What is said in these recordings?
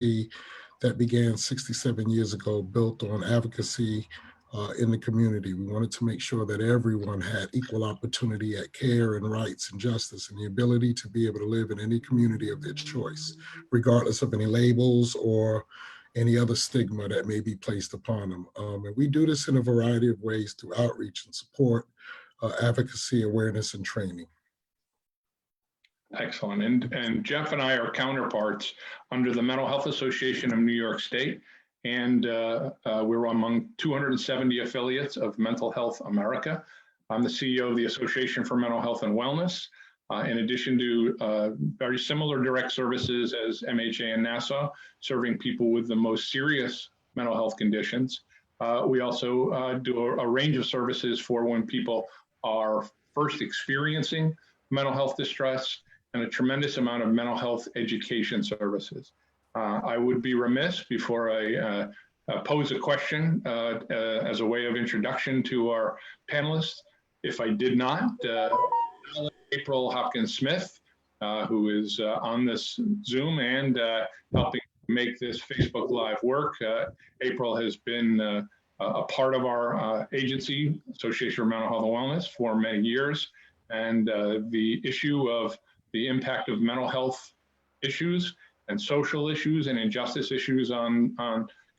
that began 67 years ago, built on advocacy in the community. We wanted to make sure that everyone had equal opportunity at care and rights and justice and the ability to be able to live in any community of their choice, regardless of any labels or any other stigma that may be placed upon them. And we do this in a variety of ways through outreach and support, advocacy, awareness, and training. Excellent. And Jeff and I are counterparts under the Mental Health Association of New York State. And we're among 270 affiliates of Mental Health America. I'm the CEO of the Association for Mental Health and Wellness. In addition to very similar direct services as MHA and Nassau, serving people with the most serious mental health conditions. We also do a range of services for when people are first experiencing mental health distress, and a tremendous amount of mental health education services. I would be remiss before I pose a question as a way of introduction to our panelists if I did not. April Hopkins Smith, who is on this Zoom and helping make this Facebook Live work. April has been a part of our agency, Association for Mental Health and Wellness, for many years. And the issue of the impact of mental health issues and social issues and injustice issues on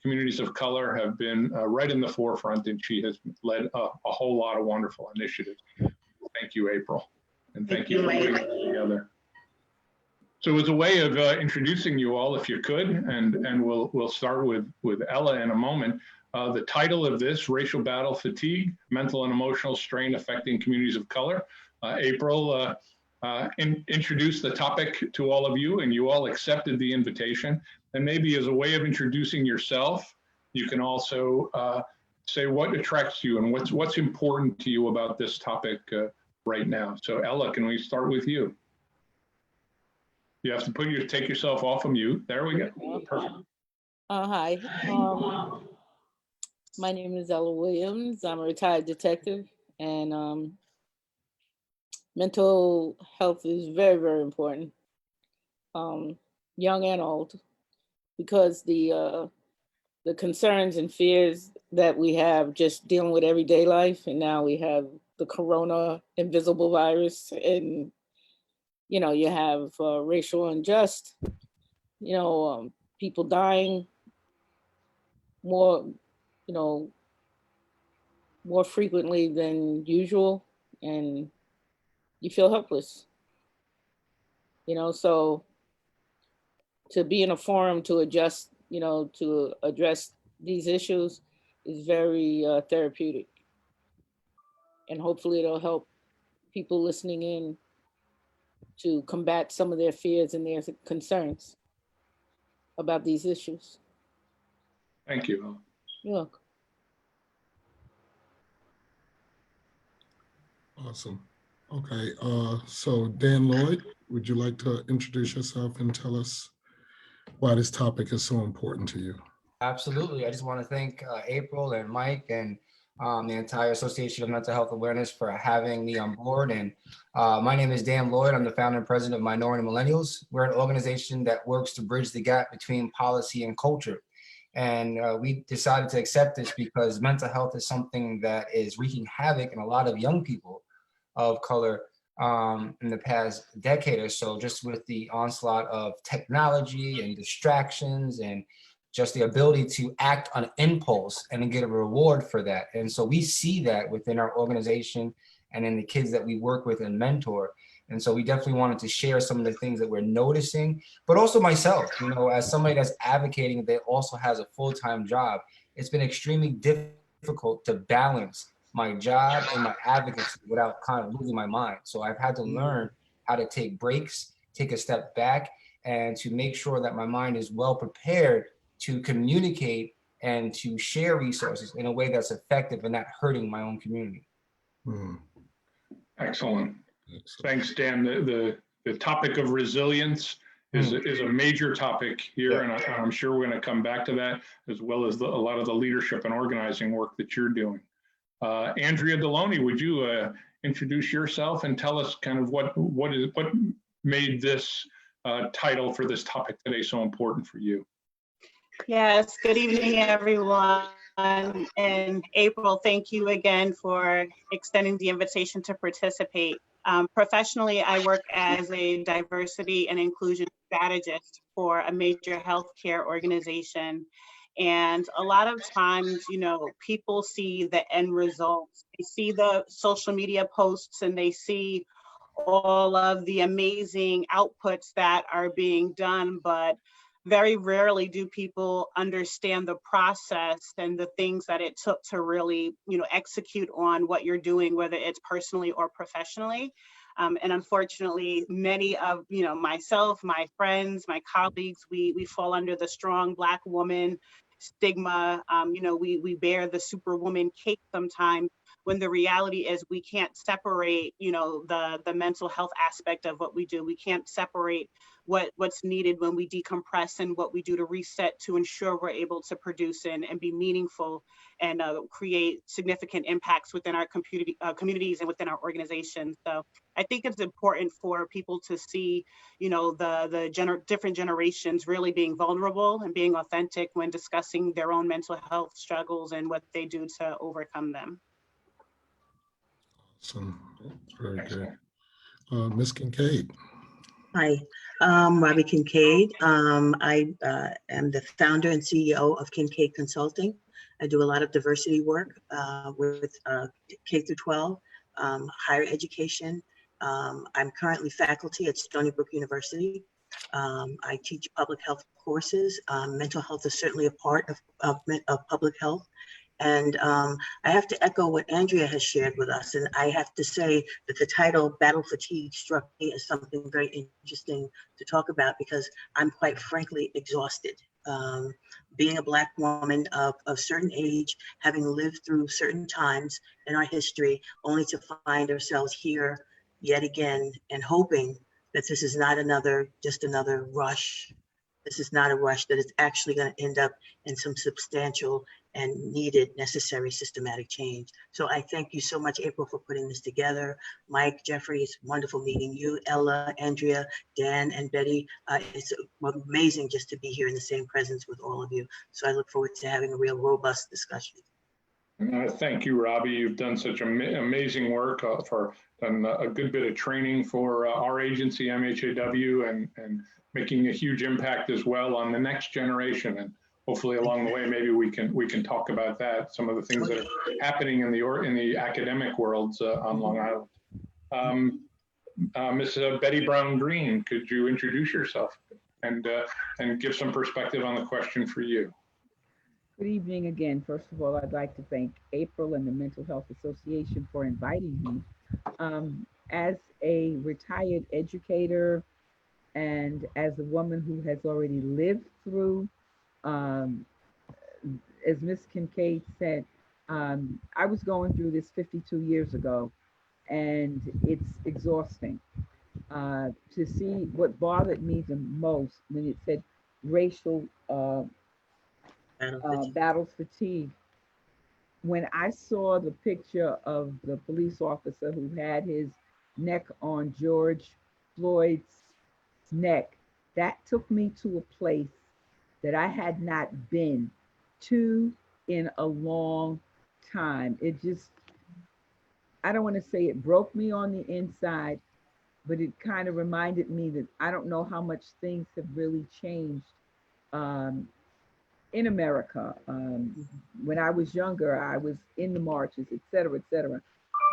communities of color have been right in the forefront, and she has led a whole lot of wonderful initiatives. Thank you, April. And thank you for putting it together. So as a way of introducing you all, if you could, and we'll start with Ella in a moment. The title of this, Racial Battle Fatigue, Mental and Emotional Strain Affecting Communities of Color. April introduced the topic to all of you, and you all accepted the invitation. And maybe as a way of introducing yourself, you can also say what attracts you and what's important to you about this topic right now. So Ella, can we start with you? You have to take yourself off of mute. There we go. Perfect. Hi. My name is Ella Williams. I'm a retired detective, and mental health is very, very important, young and old, because the concerns and fears that we have just dealing with everyday life, and now we have the corona invisible virus, and you have racial unjust, people dying more, more frequently than usual, and you feel helpless, so to be in a forum to adjust, to address these issues is very therapeutic. And hopefully it'll help people listening in to combat some of their fears and their concerns about these issues. Thank you. You're welcome. Awesome. Okay, so Dan Lloyd, would you like to introduce yourself and tell us why this topic is so important to you? Absolutely. I just want to thank April and Mike and the entire Association of Mental Health Awareness for having me on board. And my name is Dan Lloyd. I'm the founder and president of Minority Millennials. We're an organization that works to bridge the gap between policy and culture. And we decided to accept this because mental health is something that is wreaking havoc in a lot of young people of color in the past decade or so, just with the onslaught of technology and distractions and just the ability to act on impulse and then get a reward for that. And so we see that within our organization and in the kids that we work with and mentor. And so we definitely wanted to share some of the things that we're noticing, but also myself, as somebody that's advocating that also has a full-time job, it's been extremely difficult to balance my job and my advocacy without kind of losing my mind. So I've had to learn how to take breaks, take a step back, and to make sure that my mind is well prepared to communicate and to share resources in a way that's effective and not hurting my own community. Excellent. Thanks, Dan. The topic of resilience is a major topic here, and I'm sure we're going to come back to that, as well as a lot of the leadership and organizing work that you're doing. Andrea Deloney, would you introduce yourself and tell us kind of what made this title for this topic today so important for you? Yes, good evening, everyone. And April, thank you again for extending the invitation to participate. Professionally, I work as a diversity and inclusion strategist for a major healthcare organization. And a lot of times, people see the end results. They see the social media posts and they see all of the amazing outputs that are being done, but very rarely do people understand the process and the things that it took to really, execute on what you're doing, whether it's personally or professionally. And unfortunately, many of, myself, my friends, my colleagues, we fall under the strong Black woman stigma. We bear the superwoman cape sometimes, when the reality is we can't separate, the mental health aspect of what we do. We can't separate what's needed when we decompress and what we do to reset to ensure we're able to produce and be meaningful and create significant impacts within our communities and within our organizations. So I think it's important for people to see, the different generations really being vulnerable and being authentic when discussing their own mental health struggles and what they do to overcome them. Awesome. Very good. Ms. Kincaid. Hi, Robbie Kincaid. I am the founder and CEO of Kincaid Consulting. I do a lot of diversity work with K through 12, higher education. I'm currently faculty at Stony Brook University. I teach public health courses. Mental health is certainly a part of public health. And I have to echo what Andrea has shared with us. And I have to say that the title Battle Fatigue struck me as something very interesting to talk about, because I'm quite frankly exhausted. Being a Black woman of a certain age, having lived through certain times in our history, only to find ourselves here yet again and hoping that this is not just another rush. This is not a rush, that it's actually going to end up in some substantial and needed, necessary systematic change. So I thank you so much, April, for putting this together. Mike, Jeffrey, it's wonderful meeting you. Ella, Andrea, Dan, and Betty. It's amazing just to be here in the same presence with all of you. So I look forward to having a real robust discussion. Thank you, Robbie. You've done such amazing work done a good bit of training for our agency, MHAW, and making a huge impact as well on the next generation. And hopefully along the way, maybe we can talk about that, some of the things that are happening in the academic worlds on Long Island. Ms. Betty Brown Green, could you introduce yourself and give some perspective on the question for you? Good evening again. First of all, I'd like to thank April and the Mental Health Association for inviting me. As a retired educator and as a woman who has already lived through, as Ms. Kincaid said, I was going through this 52 years ago, and it's exhausting. To see what bothered me the most when it said racial battle fatigue. When I saw the picture of the police officer who had his neck on George Floyd's neck, that took me to a place that I had not been to in a long time. It just, I don't want to say it broke me on the inside, but it kind of reminded me that I don't know how much things have really changed in America. When I was younger, I was in the marches, et cetera, et cetera.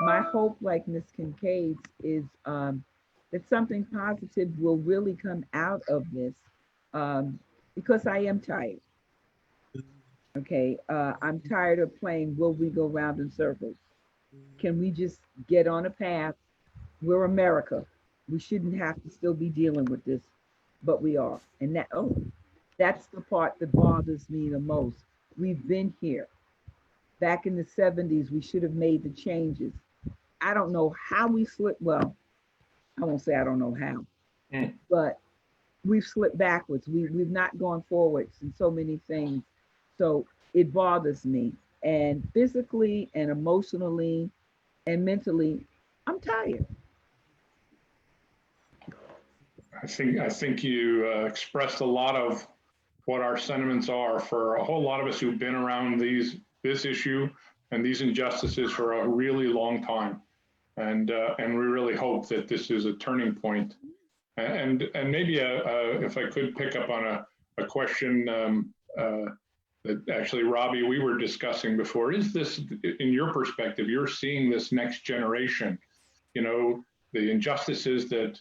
My hope, like Ms. Kincaid's, is that something positive will really come out of this, because I am tired. Okay, I'm tired of playing will we go round in circles. Can we just get on a path? We're America. We shouldn't have to still be dealing with this, but we are. And that's the part that bothers me the most. We've been here. Back in the 70s, we should have made the changes. I don't know how we slipped. Well, I won't say I don't know how, but we've slipped backwards. We've not gone forwards in so many things. So it bothers me. And physically and emotionally and mentally, I'm tired. I think you expressed a lot of what our sentiments are for a whole lot of us who've been around this issue and these injustices for a really long time. And we really hope that this is a turning point. And maybe if I could pick up on a question that actually, Robbie, we were discussing before, is this, in your perspective, you're seeing this next generation, the injustices that,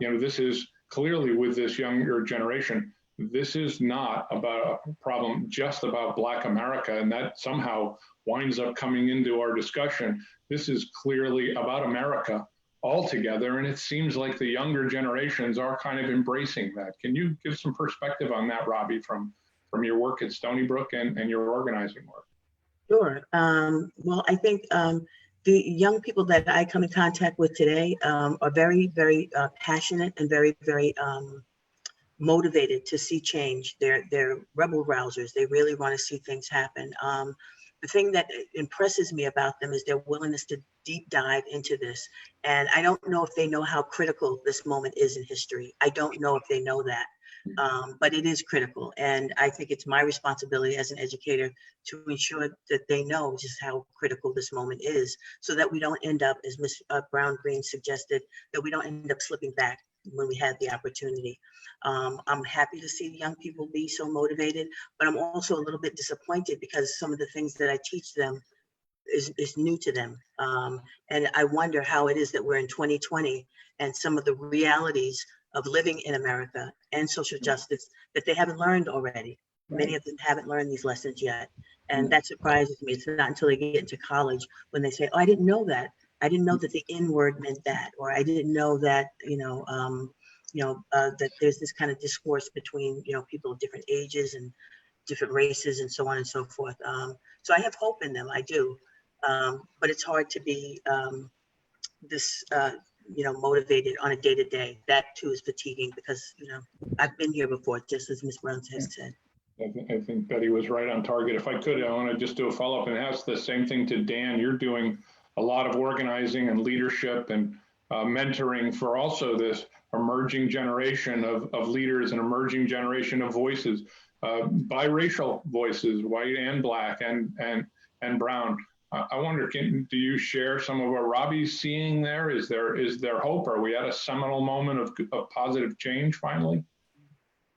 this is clearly with this younger generation, this is not about a problem just about Black America, and that somehow winds up coming into our discussion. This is clearly about America altogether, and it seems like the younger generations are kind of embracing that. Can you give some perspective on that, Robbie, from your work at Stony Brook and your organizing work? Sure. Well, I think the young people that I come in contact with today are very, very passionate and very, very motivated to see change. They're rebel rousers. They really want to see things happen. The thing that impresses me about them is their willingness to deep dive into this. And I don't know if they know how critical this moment is in history. I don't know if they know that, but it is critical. And I think it's my responsibility as an educator to ensure that they know just how critical this moment is, so that we don't end up, as Ms. Brown-Green suggested, that we don't end up slipping back when we had the opportunity. I'm happy to see young people be so motivated, but I'm also a little bit disappointed because some of the things that I teach them is new to them. And I wonder how it is that we're in 2020 and some of the realities of living in America and social justice that they haven't learned already. Many of them haven't learned these lessons yet. And that surprises me. It's not until they get into college when they say, oh, I didn't know that. I didn't know that the N word meant that, or I didn't know that, that there's this kind of discourse between, people of different ages and different races and so on and so forth. So I have hope in them, I do. But it's hard to be motivated on a day-to-day. That too is fatiguing because, I've been here before, just as Ms. Brown has said. I think Betty was right on target. If I could, I want to just do a follow-up and ask the same thing to Dan. You're doing a lot of organizing and leadership and mentoring for also this emerging generation of leaders and emerging generation of voices, biracial voices, white and Black and brown. I wonder, do you share some of what Robbie's seeing there? Is there hope? Are we at a seminal moment of positive change finally?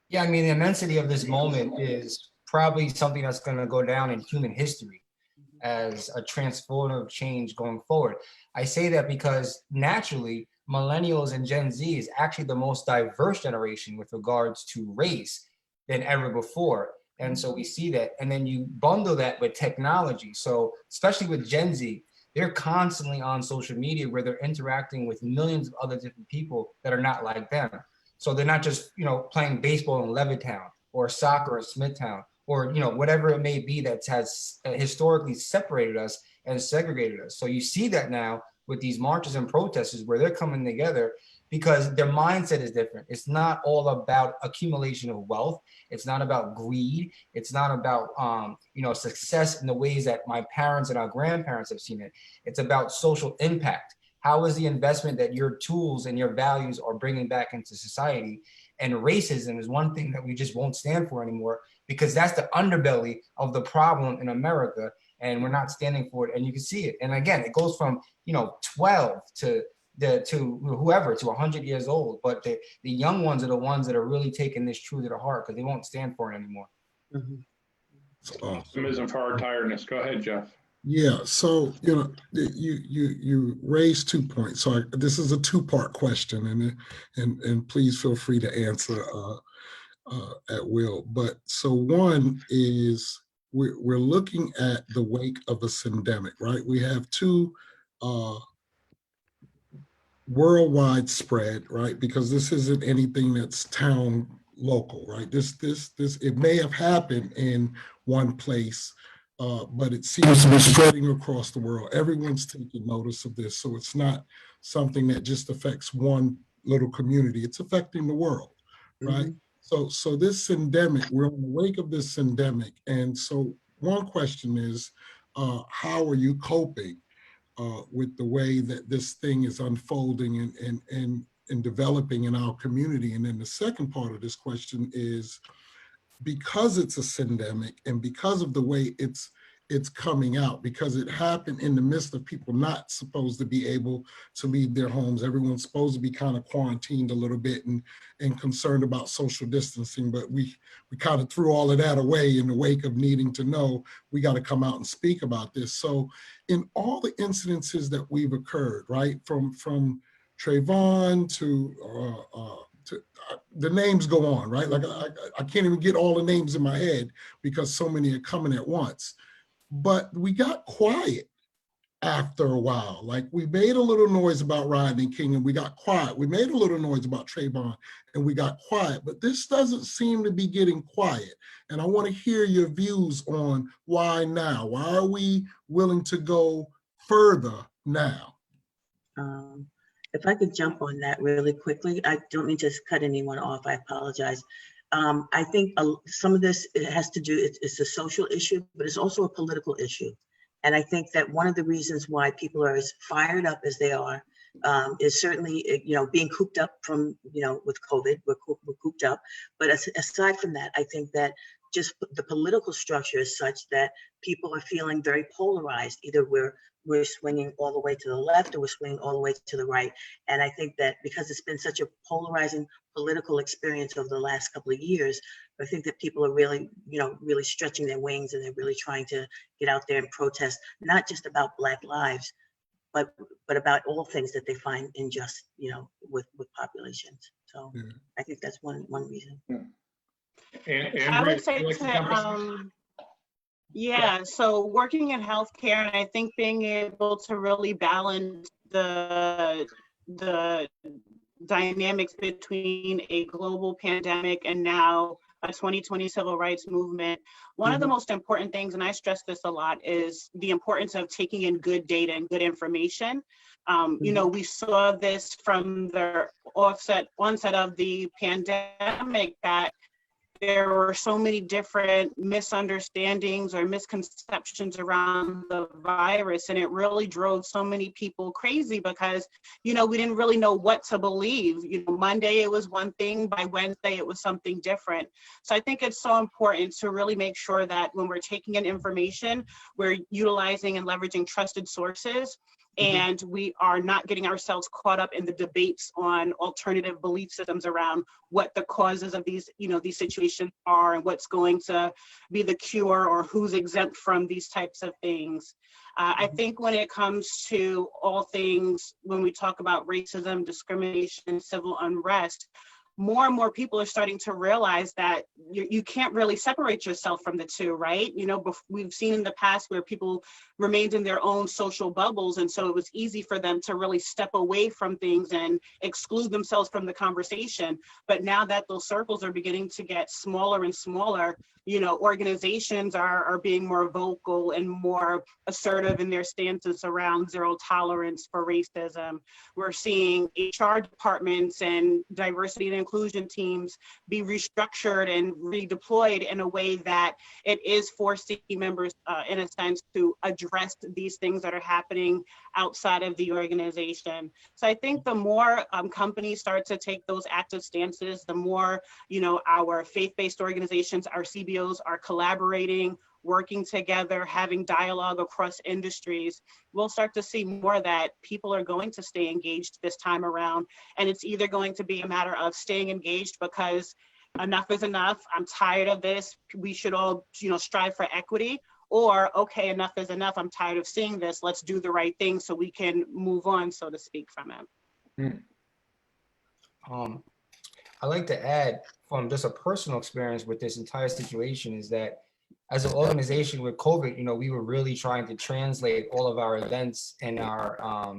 Yeah, I mean, the immensity of this moment is probably something that's going to go down in human history as a transformative change going forward. I say that because naturally, millennials and Gen Z is actually the most diverse generation with regards to race than ever before. And so we see that. And then you bundle that with technology. So especially with Gen Z, they're constantly on social media where they're interacting with millions of other different people that are not like them. So they're not just, playing baseball in Levittown or soccer in Smithtown, or whatever it may be that has historically separated us and segregated us. So you see that now with these marches and protesters where they're coming together because their mindset is different. It's not all about accumulation of wealth. It's not about greed. It's not about success in the ways that my parents and our grandparents have seen it. It's about social impact. How is the investment that your tools and your values are bringing back into society? And racism is one thing that we just won't stand for anymore, because that's the underbelly of the problem in America, and we're not standing for it. And you can see it. And again, it goes from 12 to whoever to 100 years old. But the young ones are the ones that are really taking this true to the heart because they won't stand for it anymore. Mm-hmm. Optimism for our tiredness. Go ahead, Jeff. Yeah, so you raised 2 points. So this is a two-part question, and please feel free to answer at will. But so one is we're looking at the wake of a syndemic, right? We have two worldwide spread, right? Because this isn't anything that's town local, right? This it may have happened in one place. But it seems to be spreading across the world. Everyone's taking notice of this. So it's not something that just affects one little community. It's affecting the world, right? Mm-hmm. So this syndemic, we're in the wake of this syndemic. And so one question is, how are you coping with the way that this thing is unfolding and developing in our community? And then the second part of this question is, because it's a syndemic and because of the way it's coming out, because it happened in the midst of people not supposed to be able to leave their homes. Everyone's supposed to be kind of quarantined a little bit and concerned about social distancing, but we kind of threw all of that away in the wake of needing to know we got to come out and speak about this. So in all the incidences that we've occurred, right, from Trayvon to the names go on, right? Like I can't even get all the names in my head because so many are coming at once. But we got quiet after a while. Like we made a little noise about Rodney King and we got quiet. We made a little noise about Trayvon and we got quiet, but this doesn't seem to be getting quiet. And I want to hear your views on why now? Why are we willing to go further now? If I could jump on that really quickly, I don't mean to cut anyone off, I apologize. I think some of this, it has to do, it's a social issue, but it's also a political issue. And I think that one of the reasons why people are as fired up as they are is certainly, being cooped up from, with COVID, we're cooped up. But aside from that, I think that just the political structure is such that people are feeling very polarized. Either we're swinging all the way to the left or we're swinging all the way to the right. And I think that because it's been such a polarizing political experience over the last couple of years, I think that people are really, really stretching their wings and they're really trying to get out there and protest, not just about Black lives, but about all things that they find unjust, with populations. So yeah. I think that's one reason. Yeah. And I would say so working in healthcare, and I think being able to really balance the dynamics between a global pandemic and now a 2020 civil rights movement. One of the most important things, and I stress this a lot, is the importance of taking in good data and good information. We saw this from the onset of the pandemic that there were so many different misunderstandings or misconceptions around the virus, and it really drove so many people crazy because, we didn't really know what to believe. Monday it was one thing, by Wednesday it was something different. So I think it's so important to really make sure that when we're taking in information, we're utilizing and leveraging trusted sources. And we are not getting ourselves caught up in the debates on alternative belief systems around what the causes of these situations are and what's going to be the cure or who's exempt from these types of things. I think when it comes to all things, when we talk about racism, discrimination, civil unrest, more and more people are starting to realize that you can't really separate yourself from the two, right? We've seen in the past where people remained in their own social bubbles, and so it was easy for them to really step away from things and exclude themselves from the conversation. But now that those circles are beginning to get smaller and smaller, organizations are being more vocal and more assertive in their stances around zero tolerance for racism. We're seeing HR departments and diversity and inclusion teams be restructured and redeployed in a way that it is forcing members, in a sense, to address these things that are happening outside of the organization. So I think the more companies start to take those active stances, the more, our faith-based organizations, our CBOs are collaborating, working together, having dialogue across industries, we'll start to see more that people are going to stay engaged this time around. And it's either going to be a matter of staying engaged because enough is enough, I'm tired of this, we should all, strive for equity, or okay, enough is enough, I'm tired of seeing this, let's do the right thing so we can move on, so to speak, from it. I'd like to add from just a personal experience with this entire situation is that as an organization with COVID, we were really trying to translate all of our events and our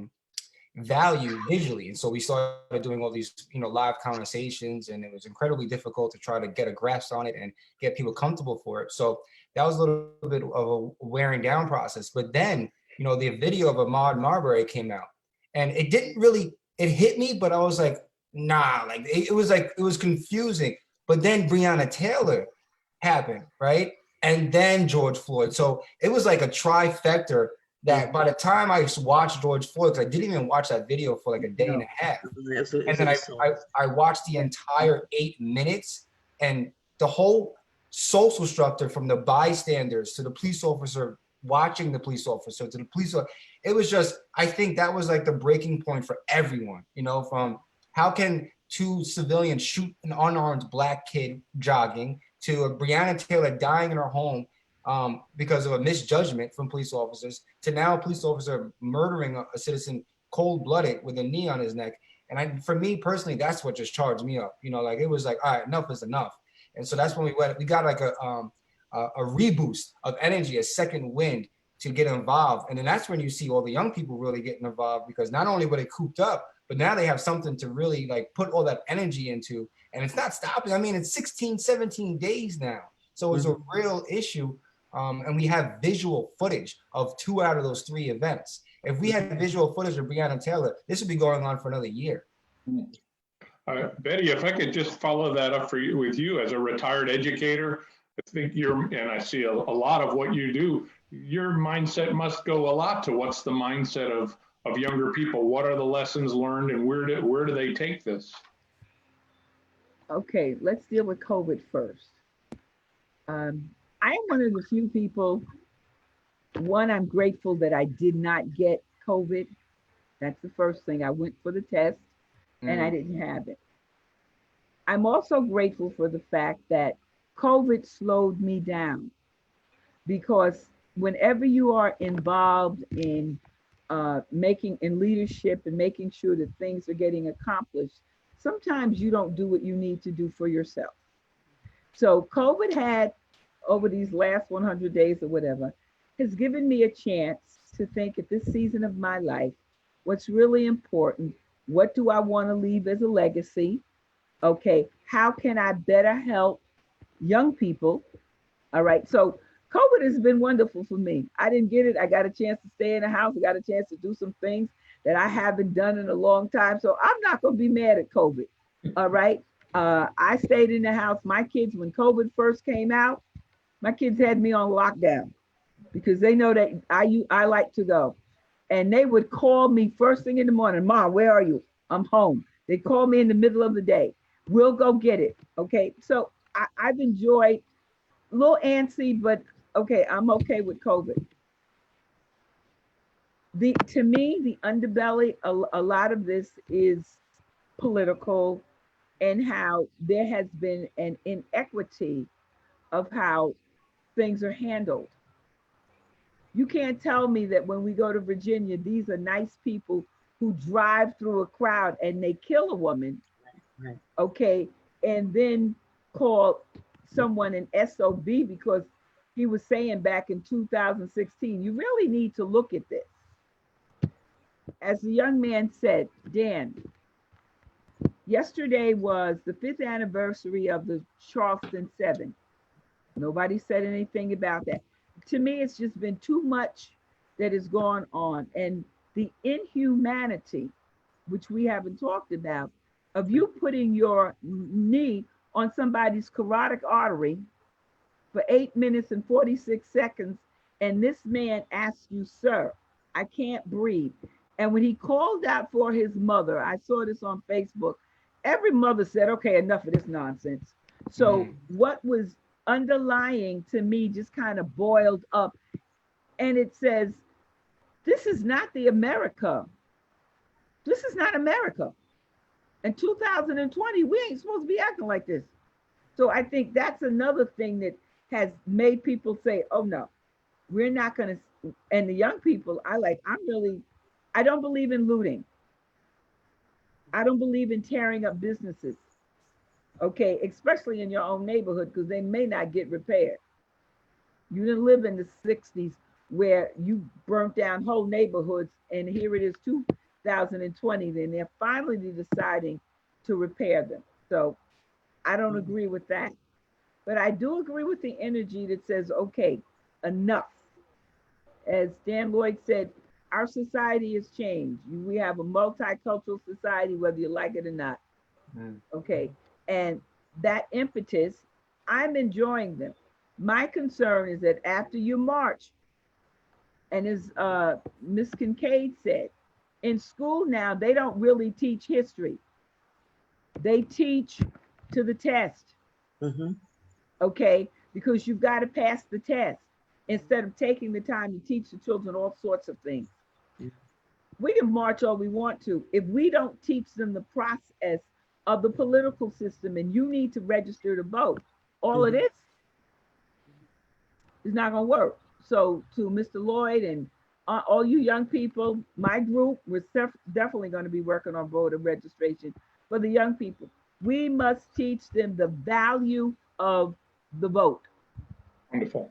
value visually. And so we started doing all these, live conversations, and it was incredibly difficult to try to get a grasp on it and get people comfortable for it. So that was a little bit of a wearing down process. But then, the video of Ahmaud Marbury came out, and it hit me, but I was like, nah, like it was confusing. But then Breonna Taylor happened, right? And then George Floyd. So it was like a trifecta that by the time I watched George Floyd, because I didn't even watch that video for like a day and a half. And then I watched the entire 8 minutes, and the whole social structure, from the bystanders to the police officer watching the police officer to the police. It was just, I think that was like the breaking point for everyone, you know, from how can two civilians shoot an unarmed Black kid jogging to a Breonna Taylor dying in her home because of a misjudgment from police officers, to now a police officer murdering a citizen cold-blooded with a knee on his neck. And for me personally, that's what just charged me up. You know, like it was like, all right, enough is enough. And so that's when we got like a reboost of energy, a second wind to get involved. And then that's when you see all the young people really getting involved, because not only were they cooped up, but now they have something to really like put all that energy into. And it's not stopping. I mean, it's 16, 17 days now. So it's a real issue. And we have visual footage of 2 out of those 3 events. If we had visual footage of Breonna Taylor, this would be going on for another year. Betty, if I could just follow that up with you as a retired educator, I think and I see a lot of what you do, your mindset must go a lot to what's the mindset of younger people. What are the lessons learned, and where do they take this? Okay, let's deal with COVID first. I am one of the few people, one, I'm grateful that I did not get COVID. That's the first thing. I went for the test and I didn't have it. I'm also grateful for the fact that COVID slowed me down, because whenever you are involved in making in leadership and making sure that things are getting accomplished, sometimes you don't do what you need to do for yourself. So COVID had, over these last 100 days or whatever, has given me a chance to think at this season of my life, what's really important, what do I want to leave as a legacy? Okay, how can I better help young people? All right, so COVID has been wonderful for me. I didn't get it. I got a chance to stay in the house. I got a chance to do some things that I haven't done in a long time. So I'm not going to be mad at COVID. All right. I stayed in the house. My kids, when COVID first came out, my kids had me on lockdown because they know that I like to go. And they would call me first thing in the morning. Mom, where are you? I'm home. They call me in the middle of the day. We'll go get it. Okay. So I've enjoyed, a little antsy, but okay, I'm okay with COVID. To me, the underbelly, a lot of this is political, and how there has been an inequity of how things are handled. You can't tell me that when we go to Virginia, these are nice people who drive through a crowd and they kill a woman, Right. okay, and then call someone an SOB because he was saying back in 2016, you really need to look at this. As the young man said, Dan, yesterday was the 5th anniversary of the Charleston 7. Nobody said anything about that. To me, it's just been too much that has gone on. And the inhumanity, which we haven't talked about, of you putting your knee on somebody's carotid artery for 8 minutes and 46 seconds. And this man asks you, sir, I can't breathe. And when he called out for his mother, I saw this on Facebook, every mother said, okay, enough of this nonsense. So what was underlying to me just kind of boiled up. And it says, this is not the America. This is not America. In 2020, we ain't supposed to be acting like this. So I think that's another thing that has made people say, oh no, we're not gonna, and the young people, I don't believe in looting. I don't believe in tearing up businesses. Okay, especially in your own neighborhood, because they may not get repaired. You didn't live in the 60s where you burnt down whole neighborhoods, and here it is 2020, then they're finally deciding to repair them. So I don't agree with that. But I do agree with the energy that says, okay, enough. As Dan Lloyd said, our society has changed. We have a multicultural society, whether you like it or not. Okay. And that impetus, I'm enjoying them. My concern is that after you march, and as Ms. Kincaid said, in school now, they don't really teach history. They teach to the test. Okay, because you've got to pass the test instead of taking the time to teach the children all sorts of things. We can march all we want to. If we don't teach them the process of the political system and you need to register to vote, all of this is not going to work. So to Mr. Lloyd and all you young people, my group, we're definitely going to be working on voter registration for the young people. We must teach them the value of the vote. Wonderful.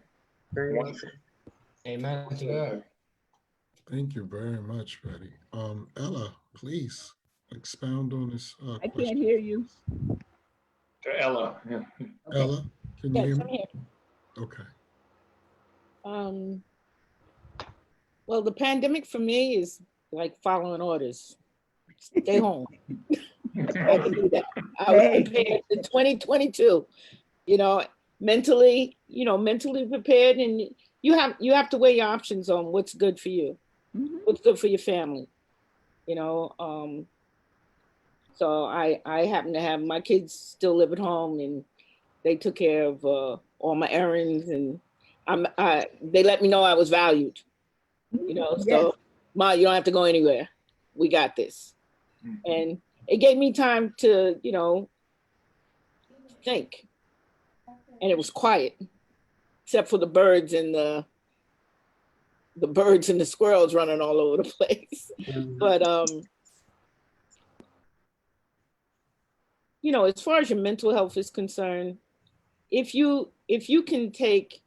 Very well Wonderful. said. Amen to that. Thank you very much, Betty. Ella, please expound on this I can't question. hear you. To Ella, yeah. Okay. Ella, can you hear Yes, I'm me? here. Okay. Well, the pandemic for me is like following orders. Stay home. I can do that. I was Hey. prepared in 2022, mentally prepared, and you have to weigh your options on what's good for you, Mhm. what's good for your family. So I happen to have my kids still live at home, and they took care of all my errands, and they let me know I was valued. Yes. So Ma, you don't have to go anywhere. We got this. And it gave me time to, think. And it was quiet, except for the birds and the squirrels running all over the place. But as far as your mental health is concerned, if you can take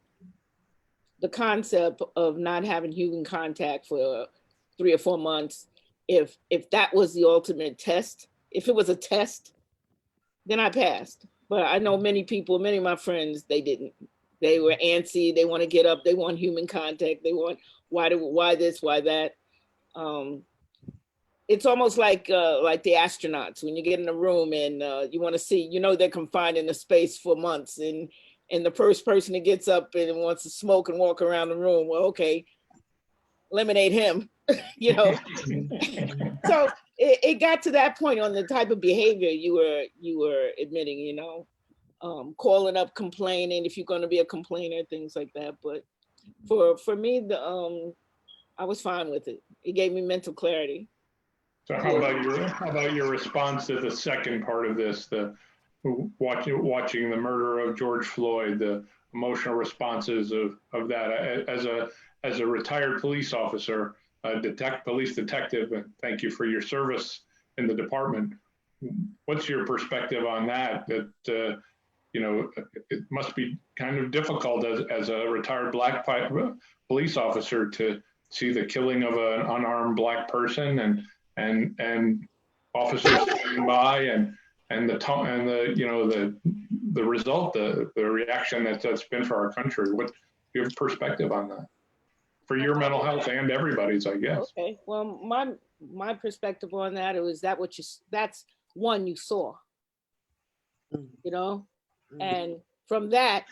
the concept of not having human contact for 3 or 4 months, if that was the ultimate test, if it was a test, then I passed. But I know many people, many of my friends, they didn't. They were antsy. They want to get up. They want human contact. They want why this, why that. It's almost like the astronauts when you get in a room and you want to see. They're confined in a space for months, and the first person that gets up and wants to smoke and walk around the room, well, okay, eliminate him. So it got to that point on the type of behavior you were admitting, calling up, complaining if you're going to be a complainer, things like that. But for me, I was fine with it. It gave me mental clarity. So how about your response to the second part of this, the watching the murder of George Floyd, the emotional responses of that as a retired police officer, police detective, and thank you for your service in the department. What's your perspective on that? That it must be kind of difficult as a retired Black police officer to see the killing of an unarmed Black person and officers standing by and the result, the reaction that's been for our country. What's your perspective on that? For your mental health and everybody's, I guess. Okay. Well, my perspective on that is that's one you saw, and from that,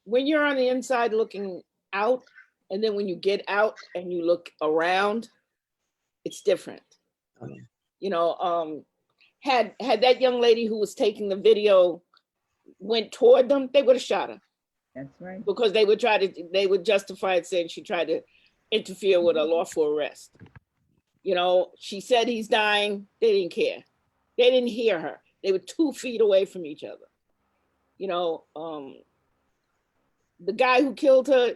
when you're on the inside looking out, and then when you get out and you look around, it's different. Had that young lady who was taking the video went toward them, they would have shot her. That's right. Because they would justify it saying she tried to interfere with a lawful arrest. She said he's dying. They didn't care. They didn't hear her. They were 2 feet away from each other. The guy who killed her,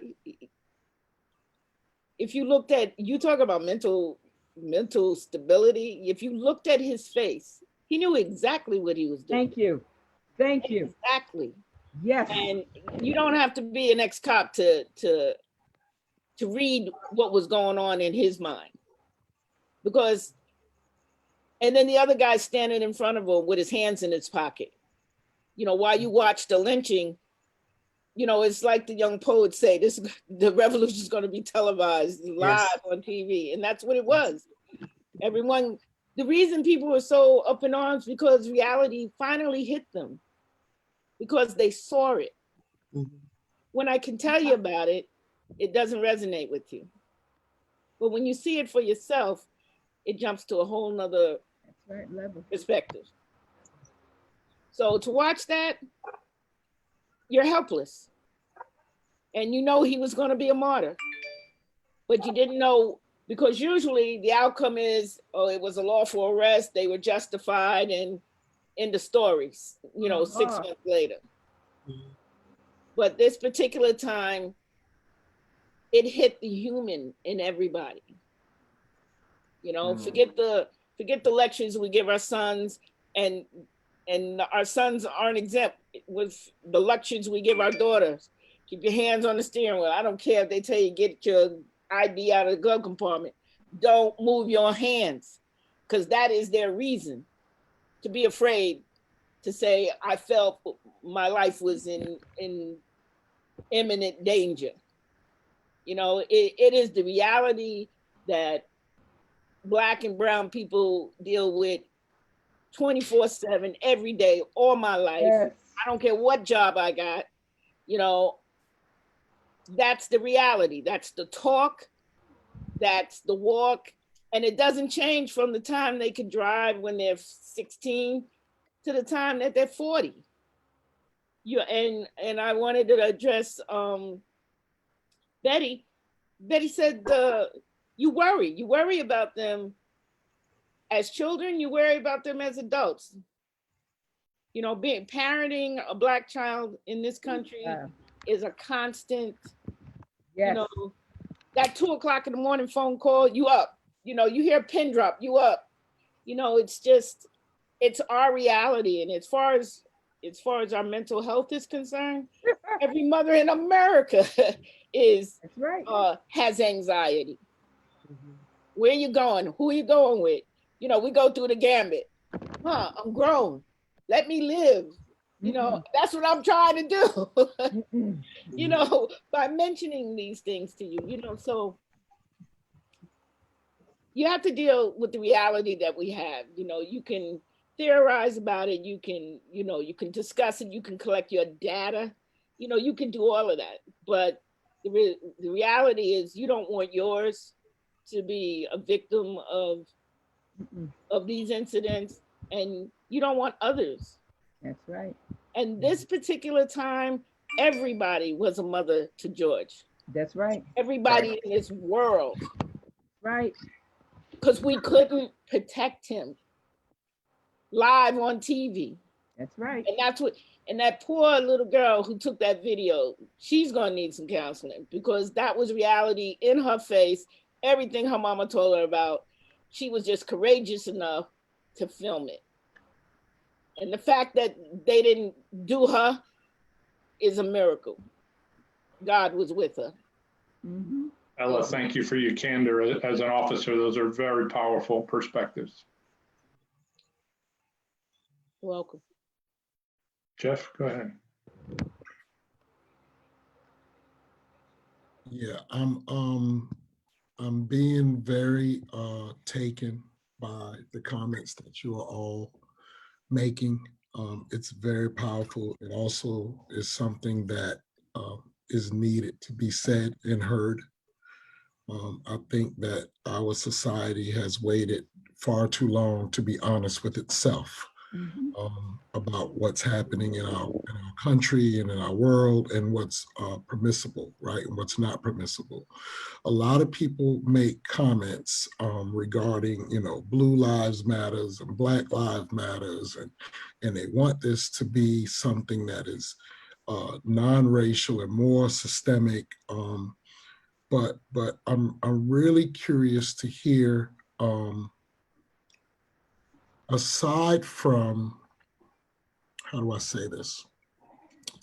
if you looked at, you talk about mental stability. If you looked at his face, he knew exactly what he was doing. Thank you. Thank you. Exactly. Yes. And you don't have to be an ex-cop to read what was going on in his mind. And then the other guy standing in front of him with his hands in his pocket. While you watch the lynching, it's like the young poets say, the revolution is going to be televised live on TV. And that's what it was. The reason people were so up in arms because reality finally hit them, because they saw it. Mhm. When I can tell you about it, it doesn't resonate with you. But when you see it for yourself, it jumps to a whole nother That's right. Level. perspective. So to watch that, you're helpless. And you know he was going to be a martyr, but you didn't know, because usually the outcome is, oh, it was a lawful arrest, they were justified, and in the stories, you know, 6 months later. But this particular time, it hit the human in everybody. You know, forget the lectures we give our sons, and our sons aren't exempt with the lectures we give our daughters. Keep your hands on the steering wheel. I don't care if they tell you get your ID out of the glove compartment. Don't move your hands, because that is their reason to be afraid to say, I felt my life was in imminent danger. You know, it is the reality that Black and brown people deal with 24/7, every day, all my life. Yes. I don't care what job I got, you know, that's the reality. That's the talk, that's the walk. And it doesn't change from the time they could drive when they're 16 to the time that they're 40. And I wanted to address Betty. Betty said you worry about them as children, you worry about them as adults. You know, parenting a Black child in this country is a constant, you know, that 2 o'clock in the morning phone call, you up. You know, you hear a pin drop, you up. You know, it's our reality. And as far as our mental health is concerned, every mother in America has anxiety. Where you going? Who are you going with? You know, we go through the gambit. I'm grown. Let me live. You know, that's what I'm trying to do. You know, by mentioning these things to you, you know, so you have to deal with the reality that we have. You know, you can theorize about it. You can, you know, you can discuss it. You can collect your data. You know, you can do all of that. But the reality is you don't want yours to be a victim of these incidents, and you don't want others. That's right. And this particular time, everybody was a mother to George. That's right. Everybody in this world. Right. Because we couldn't protect him live on TV. That's right. And that poor little girl who took that video, she's gonna need some counseling, because that was reality in her face. Everything her mama told her about, she was just courageous enough to film it. And the fact that they didn't do her is a miracle. God was with her. Ella, thank you for your candor as an officer. Those are very powerful perspectives. You're welcome. Jeff, go ahead. Yeah, I'm being very taken by the comments that you are all making. It's very powerful. It also is something that is needed to be said and heard. I think that our society has waited far too long to be honest with itself about what's happening in our country and in our world, and what's permissible, right, and what's not permissible. A lot of people make comments regarding, you know, Blue Lives Matters and Black Lives Matters, and they want this to be something that is non-racial and more systemic. But I'm really curious to hear, aside from, how do I say this?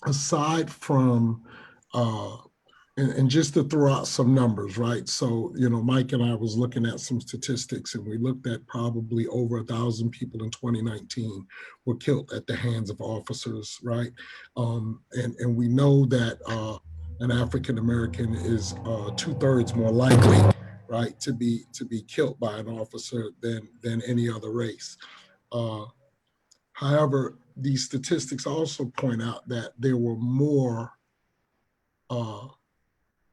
Aside from, and just to throw out some numbers, right? So, you know, Mike and I was looking at some statistics, and we looked at probably over 1,000 people in 2019 were killed at the hands of officers, right? And we know that an African-American is 2/3 more likely, right, to be killed by an officer than any other race. However, these statistics also point out that there were more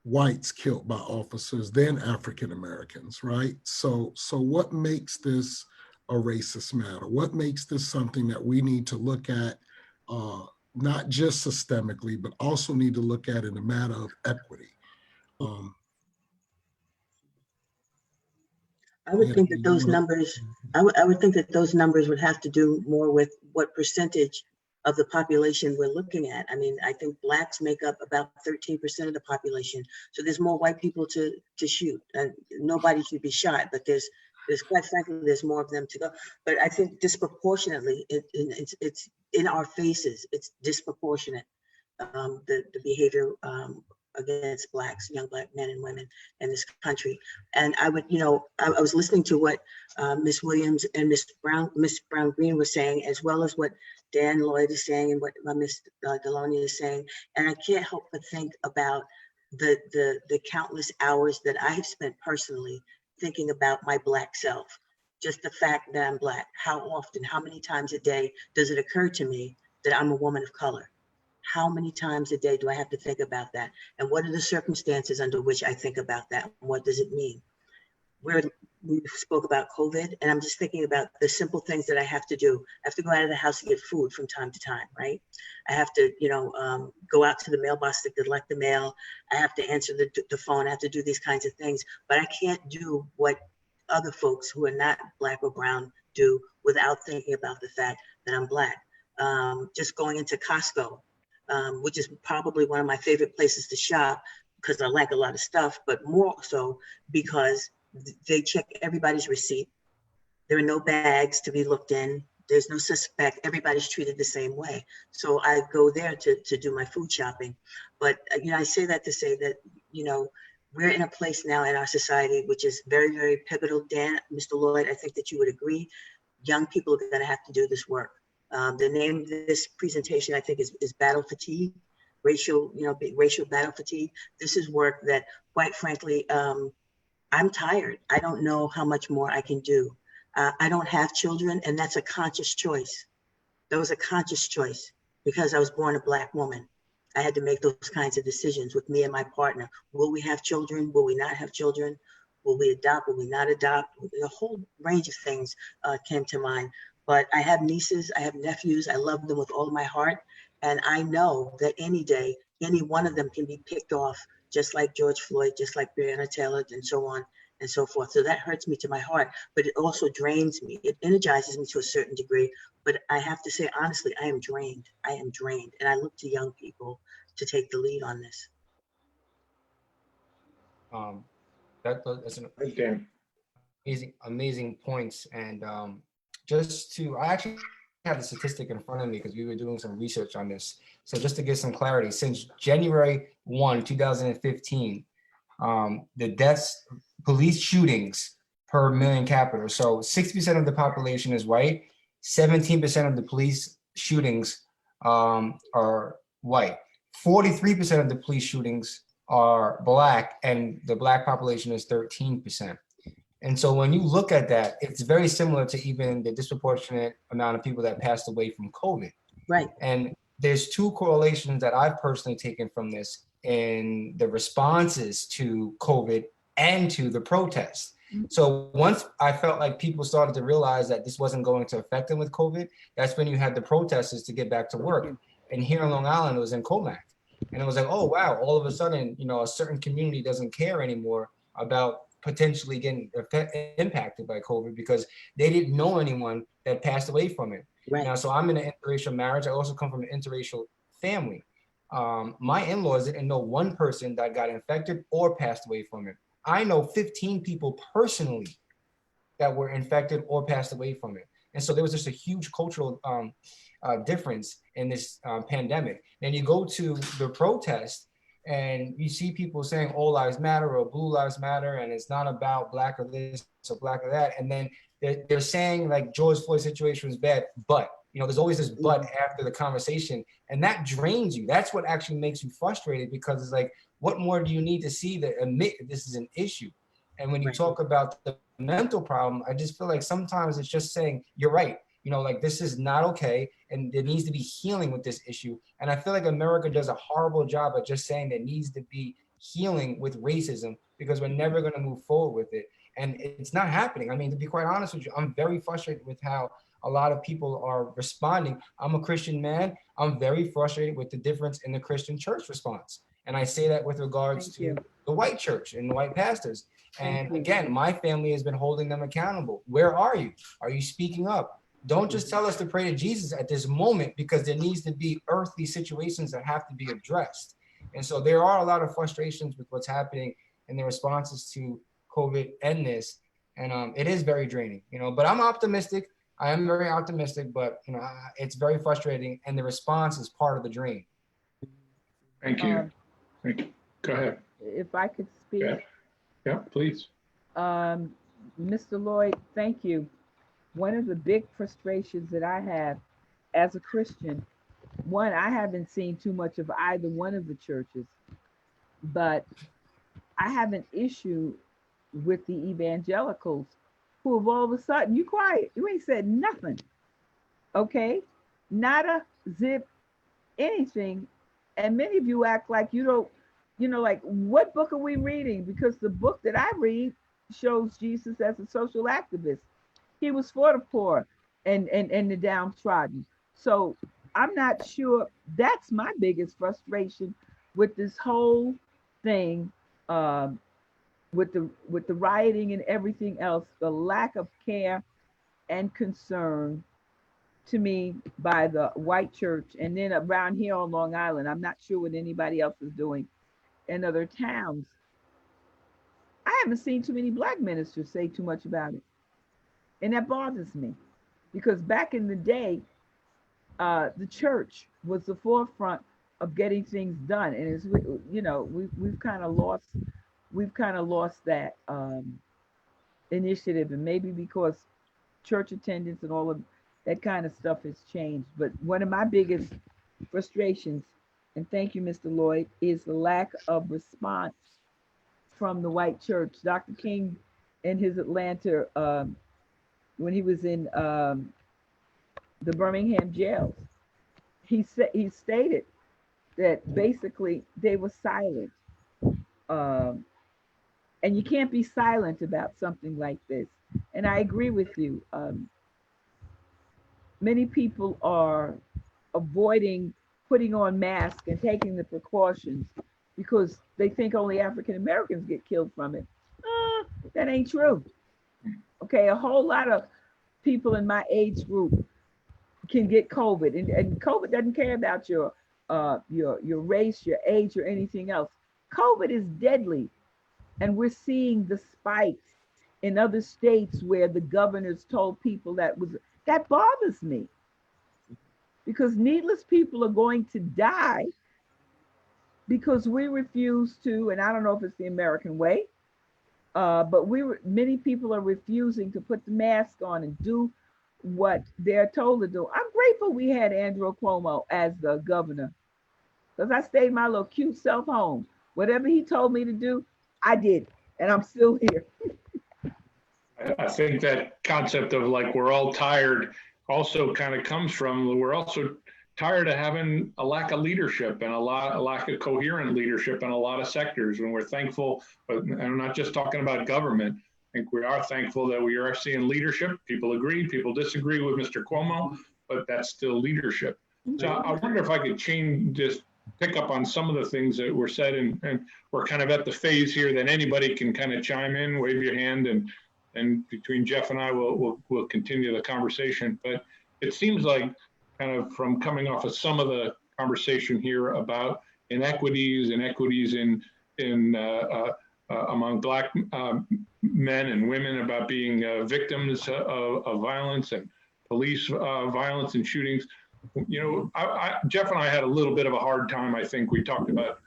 whites killed by officers than African-Americans, right? So what makes this a racist matter? What makes this something that we need to look at not just systemically, but also need to look at it in a matter of equity. I would Yeah, think that you those wanna- numbers, I would think that those numbers would have to do more with what percentage of the population we're looking at. I mean, I think Blacks make up about 13% of the population. So there's more white people to shoot, and nobody should be shot, but there's quite frankly, there's more of them to go. But I think disproportionately, it's in our faces, it's disproportionate, the behavior against Blacks, young Black men and women in this country. And I would, I was listening to what Ms. Williams and Miss Brown Green were saying, as well as what Dan Lloyd is saying and what Ms. Deloney is saying. And I can't help but think about the countless hours that I have spent personally thinking about my Black self. Just the fact that I'm Black. How often, how many times a day does it occur to me that I'm a woman of color? How many times a day do I have to think about that? And what are the circumstances under which I think about that? What does it mean? We spoke about COVID, and I'm just thinking about the simple things that I have to do. I have to go out of the house to get food from time to time, right? I have to, go out to the mailbox to collect the mail. I have to answer the phone. I have to do these kinds of things, but I can't do what other folks who are not Black or brown do without thinking about the fact that I'm Black. Just going into Costco, which is probably one of my favorite places to shop because I like a lot of stuff, but more so because they check everybody's receipt. There are no bags to be looked in. There's no suspect. Everybody's treated the same way. So I go there to do my food shopping. But, I say that to say that, we're in a place now in our society, which is very, very pivotal. Dan, Mr. Lloyd, I think that you would agree. Young people are going to have to do this work. The name of this presentation, I think, is Battle Fatigue, racial battle fatigue. This is work that, quite frankly, I'm tired. I don't know how much more I can do. I don't have children, and that's a conscious choice. That was a conscious choice because I was born a Black woman. I had to make those kinds of decisions with me and my partner. Will we have children? Will we not have children? Will we adopt? Will we not adopt? A whole range of things came to mind. But I have nieces, I have nephews, I love them with all of my heart. And I know that any day, any one of them can be picked off, just like George Floyd, just like Breonna Taylor, and so on and so forth. So that hurts me to my heart, but it also drains me. It energizes me to a certain degree. But I have to say, honestly, I am drained. I am drained. And I look to young people to take the lead on this. That's an Thanks, Dan. amazing points. And I actually have the statistic in front of me because we were doing some research on this. So just to get some clarity, since January 1, 2015, the deaths, police shootings per million capita. So 60% of the population is white, 17% of the police shootings are white, 43% of the police shootings are Black, and the Black population is 13%. And so when you look at that, it's very similar to even the disproportionate amount of people that passed away from COVID. Right. And there's two correlations that I've personally taken from this in the responses to COVID and to the protests. So once I felt like people started to realize that this wasn't going to affect them with COVID, that's when you had the protesters to get back to work. And here in Long Island, it was in Comac. And it was like, oh, wow, all of a sudden, a certain community doesn't care anymore about potentially getting impacted by COVID because they didn't know anyone that passed away from it. Right. Now, so I'm in an interracial marriage. I also come from an interracial family. My in-laws didn't know one person that got infected or passed away from it. I know 15 people personally that were infected or passed away from it. And so there was just a huge cultural difference in this pandemic. Then you go to the protest and you see people saying all lives matter or blue lives matter, and it's not about Black or this or Black or that. And then they're saying like George Floyd's situation was bad, but there's always this but after the conversation, and that drains you. That's what actually makes you frustrated because it's like, what more do you need to see to admit this is an issue? And when you talk about the mental problem, I just feel like sometimes it's just saying, you're right. Like this is not okay. And there needs to be healing with this issue. And I feel like America does a horrible job of just saying there needs to be healing with racism because we're never going to move forward with it. And it's not happening. I mean, to be quite honest with you, I'm very frustrated with how a lot of people are responding. I'm a Christian man. I'm very frustrated with the difference in the Christian church response. And I say that with regards Thank to you. the white church and the white pastors. Thank And you. again, my family has been holding them accountable. Where are you? Are you speaking up? Don't just tell us to pray to Jesus at this moment, because there needs to be earthly situations that have to be addressed. And so there are a lot of frustrations with what's happening in the responses to COVID and this. And it is very draining, but I'm optimistic. I am very optimistic, but it's very frustrating, and the response is part of the dream. Thank you. Um, Thank you. Go ahead. If I could speak, Yeah. Yeah, please. Mr. Lloyd, thank you. One of the big frustrations that I have as a Christian, one, I haven't seen too much of either one of the churches, but I have an issue with the evangelicals who have all of a sudden, you quiet, you ain't said nothing. Okay? Nada, zip, anything. And many of you act like you don't, like, what book are we reading? Because the book that I read shows Jesus as a social activist. He was for the poor and the downtrodden. So I'm not sure. That's my biggest frustration with this whole thing, with the rioting and everything else, the lack of care and concern to me by the white church. And then around here on Long Island, I'm not sure what anybody else is doing in other towns. I haven't seen too many black ministers say too much about it. And that bothers me, because back in the day, the church was the forefront of getting things done. And as we've kind of lost that initiative, and maybe because church attendance and all of that kind of stuff has changed. But one of my biggest frustrations, and thank you, Mr. Lloyd, is the lack of response from the white church. Dr. King in his Atlanta, when he was in the Birmingham jails, he stated that basically they were silent. And you can't be silent about something like this. And I agree with you. Many people are avoiding putting on masks and taking the precautions because they think only African Americans get killed from it. That ain't true. Okay, a whole lot of people in my age group can get COVID, and COVID doesn't care about your race, your age, or anything else. COVID is deadly, and we're seeing the spikes in other states where the governors told people that bothers me, because needless people are going to die because we refuse to, and I don't know if it's the American way, but many people are refusing to put the mask on and do what they're told to do. I'm grateful we had Andrew Cuomo as the governor, because I stayed my little cute self home. Whatever he told me to do, I did, and I'm still here. I think that concept of like we're all tired also kind of comes from, we're also tired of having a lack of leadership and a lack of coherent leadership in a lot of sectors. And we're thankful, but I'm not just talking about government. I think we are thankful that we are seeing leadership. People agree, people disagree with Mr. Cuomo, but that's still leadership. So I wonder if I could just pick up on some of the things that were said, and we're kind of at the phase here that anybody can kind of chime in, wave your hand, and between Jeff and I, we'll continue the conversation. But it seems like, kind of from coming off of some of the conversation here about inequities in among Black men and women, about being victims of violence and police violence and shootings. Jeff and I had a little bit of a hard time. I think we talked about,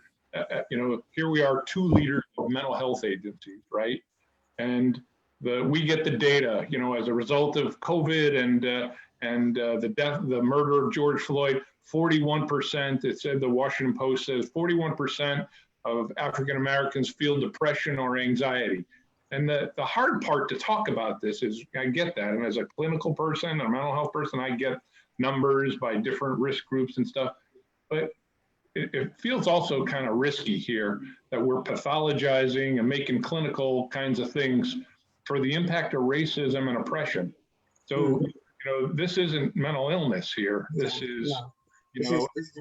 here we are, two leaders of mental health agencies, right? And we get the data, as a result of COVID and the murder of George Floyd, 41%, it said, the Washington Post says 41% of African Americans feel depression or anxiety. And the hard part to talk about this is, I get that. And as a clinical person, a mental health person, I get numbers by different risk groups and stuff. But it feels also kind of risky here that we're pathologizing and making clinical kinds of things for the impact of racism and oppression. So this isn't mental illness here. This is, No, you this know, is,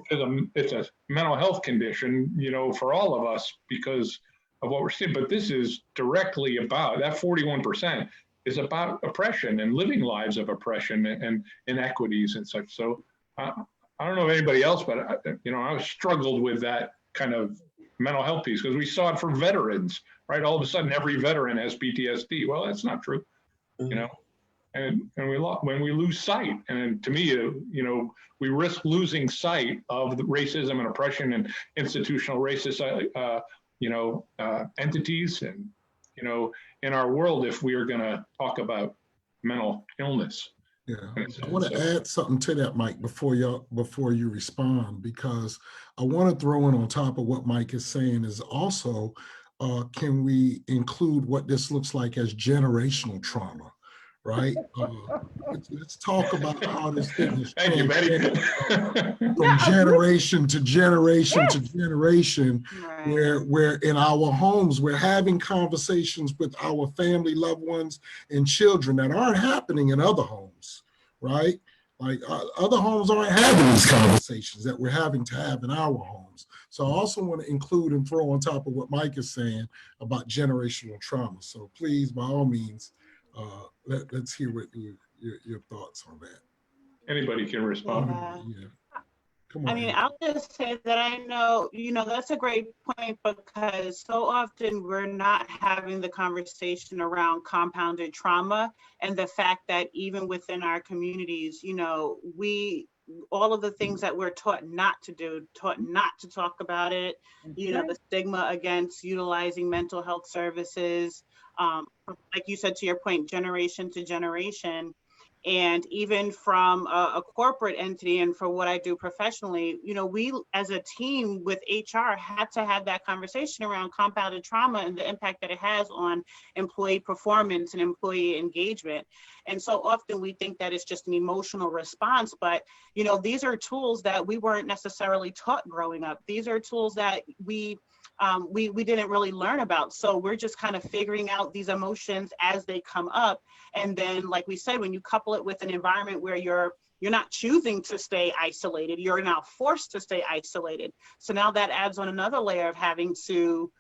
it's a mental health condition, for all of us because of what we're seeing. But this is directly about that 41% is about oppression and living lives of oppression and inequities and such. So I don't know if anybody else, but I struggled with that kind of mental health piece because we saw it for veterans, right? All of a sudden, every veteran has PTSD. Well, that's not true, And when we lose sight, and to me, we risk losing sight of the racism and oppression and institutional racist, entities, and in our world, if we are going to talk about mental illness. Yeah, I want to add something to that, Mike, before you respond, because I want to throw in on top of what Mike is saying is also, can we include what this looks like as generational trauma, right? Let's talk about how this thing is Thank you, Betty. from generation to generation to generation, Right. where in our homes we're having conversations with our family, loved ones, and children that aren't happening in other homes, right? Like other homes aren't having these conversations that we're having to have in our homes. So I also want to include and throw on top of what Mike is saying about generational trauma. So please, by all means, let's hear what your thoughts on that. Anybody can respond. Yeah. Come on. I mean, I'll just say that I know, that's a great point because so often we're not having the conversation around compounded trauma and the fact that even within our communities, all of the things that we're taught not to do, taught not to talk about it, the stigma against utilizing mental health services, like you said, to your point, generation to generation. And even from a corporate entity and for what I do professionally, we as a team with HR had to have that conversation around compounded trauma and the impact that it has on employee performance and employee engagement. And so often we think that it's just an emotional response, but these are tools that we weren't necessarily taught growing up. These are tools that we didn't really learn about. So we're just kind of figuring out these emotions as they come up. And then, like we said, when you couple it with an environment where you're not choosing to stay isolated, you're now forced to stay isolated. So now that adds on another layer of having to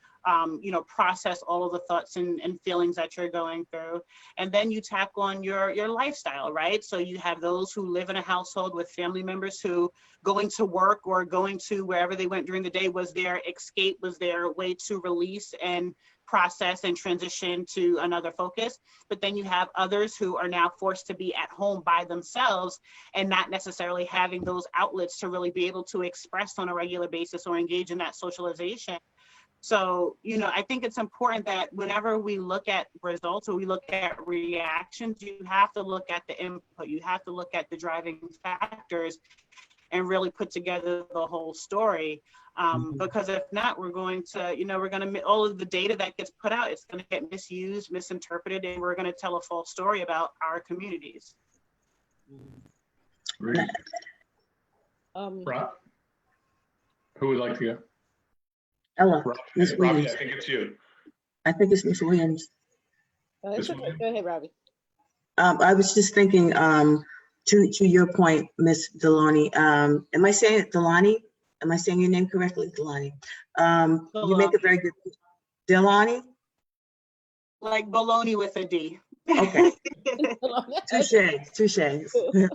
process all of the thoughts and feelings that you're going through. And then you tack on your lifestyle, right? So you have those who live in a household with family members who going to work or going to wherever they went during the day was their escape, was their way to release and process and transition to another focus. But then you have others who are now forced to be at home by themselves and not necessarily having those outlets to really be able to express on a regular basis or engage in that socialization. So, I think it's important that whenever we look at results or we look at reactions, you have to look at the input, you have to look at the driving factors and really put together the whole story. Because if not, we're going to, all of the data that gets put out, it's going to get misused, misinterpreted, and we're going to tell a false story about our communities. Rob, who would like to go? Ella, Ms. Robbie, Williams. I think it's you. I think it's Ms. Williams. It's okay. Go ahead, Robbie. I was just thinking, to your point, Ms. Delani, am I saying it, Delani? Am I saying your name correctly, Delani? You make a very good, Delani? Like baloney with a D. Okay. Touche.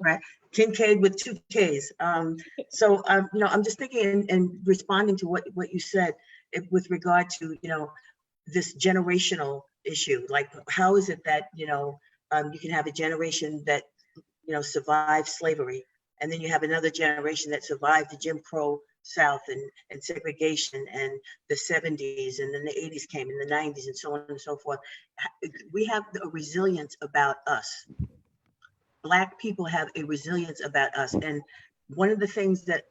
Right. Kincaid with 2 Ks. So, I'm just thinking and responding to what you said with regard to, this generational issue. Like, how is it that, you can have a generation that, survived slavery, and then you have another generation that survived the Jim Crow South and segregation and the 70s, and then the 80s came, and the 90s, and so on and so forth. We have a resilience about us. Black people have a resilience about us. And one of the things that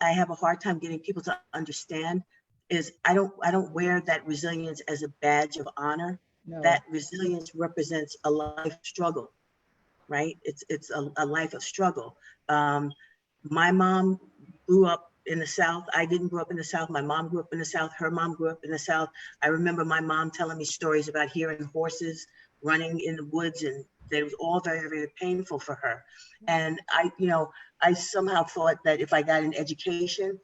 I have a hard time getting people to understand is I don't wear that resilience as a badge of honor. No. That resilience represents a life struggle, right? It's a life of struggle. My mom grew up in the South. I didn't grow up in the South. My mom grew up in the South. Her mom grew up in the South. I remember my mom telling me stories about hearing horses running in the woods and that it was all very, very painful for her. And I somehow thought that if I got an education,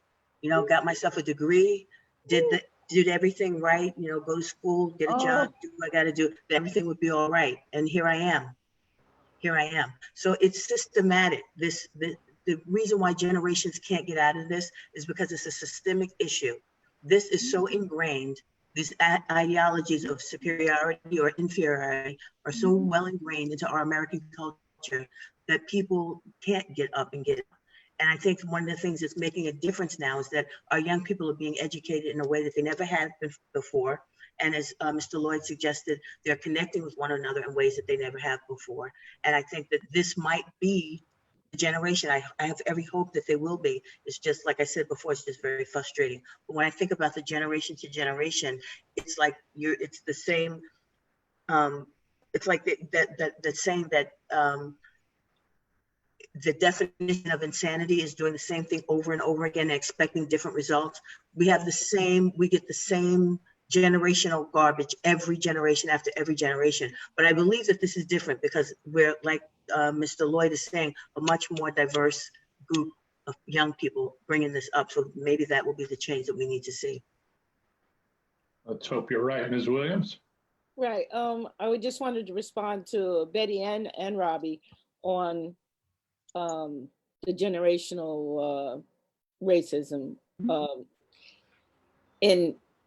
got myself a degree, did everything right, go to school, get a job, do what I got to do, that everything would be all right. And here I am. So it's systematic. The reason why generations can't get out of this is because it's a systemic issue. This is so ingrained. These ideologies of superiority or inferiority are so well ingrained into our American culture that people can't get up and get up. And I think one of the things that's making a difference now is that our young people are being educated in a way that they never had before. And as Mr. Lloyd suggested, they're connecting with one another in ways that they never have before. And I think that this might be the generation. I have every hope that they will be. It's just, like I said before, it's just very frustrating. But when I think about the generation to generation, it's like it's the same. It's like that saying that the definition of insanity is doing the same thing over and over again and expecting different results. We get the same generational garbage every generation after every generation. But I believe that this is different because we're, like Mr. Lloyd is saying, a much more diverse group of young people bringing this up. So maybe that will be the change that we need to see. Let's hope you're right. Ms. Williams? Right. I would just wanted to respond to Betty and Robbie on the generational racism.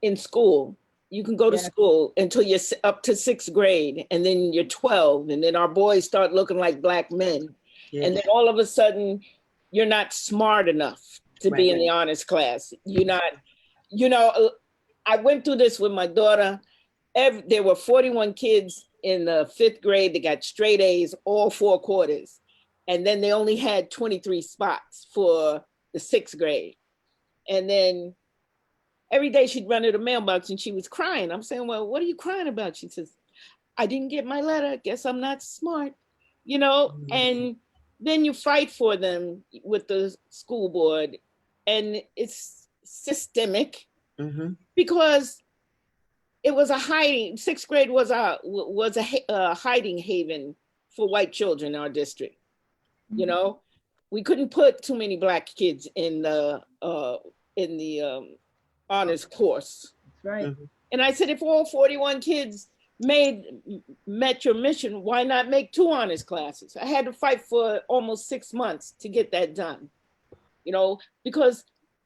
In school, you can go to school until you're up to 6th grade, and then you're 12, and then our boys start looking like black men. Yes. And then all of a sudden, you're not smart enough to be in the honors class. You're not, I went through this with my daughter. There were 41 kids in the 5th grade that got straight A's all 4 quarters. And then they only had 23 spots for the 6th grade. And then every day she'd run to the mailbox and she was crying. I'm saying, well, what are you crying about? She says, I didn't get my letter. Guess I'm not smart, And then you fight for them with the school board. And it's systemic because it was a hiding, 6th grade was a hiding haven for white children in our district. We couldn't put too many black kids in the honors course. That's right. And I said, if all 41 kids met your mission, why not make 2 honors classes? I had to fight for almost 6 months to get that done, because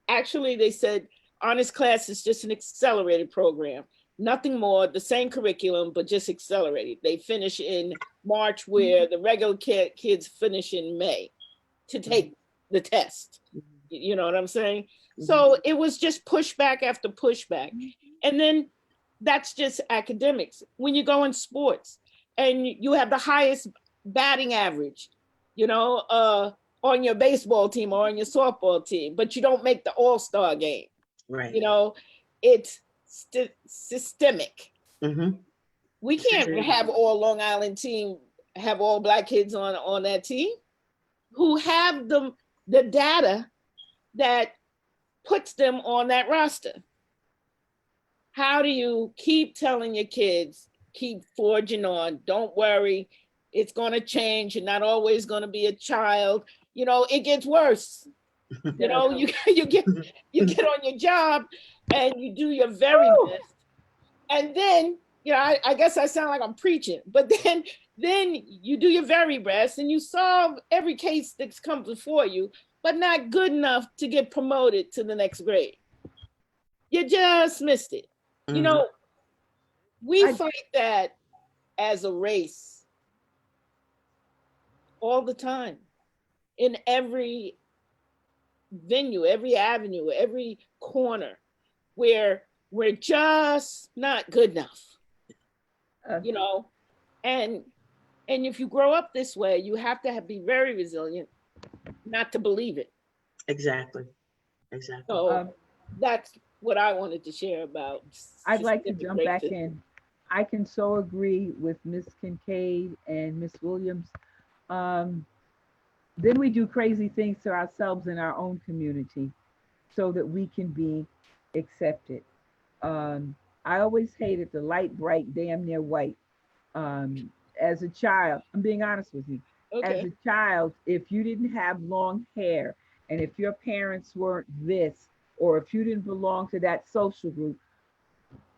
actually they said honors class is just an accelerated program, nothing more, the same curriculum, but just accelerated. They finish in March where the regular kids finish in May to take the test. You know what I'm saying? So it was just pushback after pushback. And then that's just academics. When you go in sports and you have the highest batting average, on your baseball team or on your softball team, but you don't make the all-star game. Right. It's systemic. We can't have all Long Island team, have all black kids on that team who have the data that puts them on that roster. How do you keep telling your kids, keep forging on, don't worry, it's gonna change, you're not always gonna be a child, it gets worse. You get on your job and you do your very best. And then, I guess I sound like I'm preaching, but then you do your very best and you solve every case that's come before you, but not good enough to get promoted to the next grade. You just missed it. We fight that as a race all the time in every venue, every avenue, every corner where we're just not good enough, and if you grow up this way, you have to be very resilient not to believe it. Exactly. So that's what I wanted to share about. I'd like to jump back in. I can so agree with Ms. Kincaid and Ms. Williams. Then we do crazy things to ourselves in our own community so that we can be accepted. I always hated the light, bright, damn near white as a child, I'm being honest with you. As Okay. a child, if you didn't have long hair and if your parents weren't this, or if you didn't belong to that social group,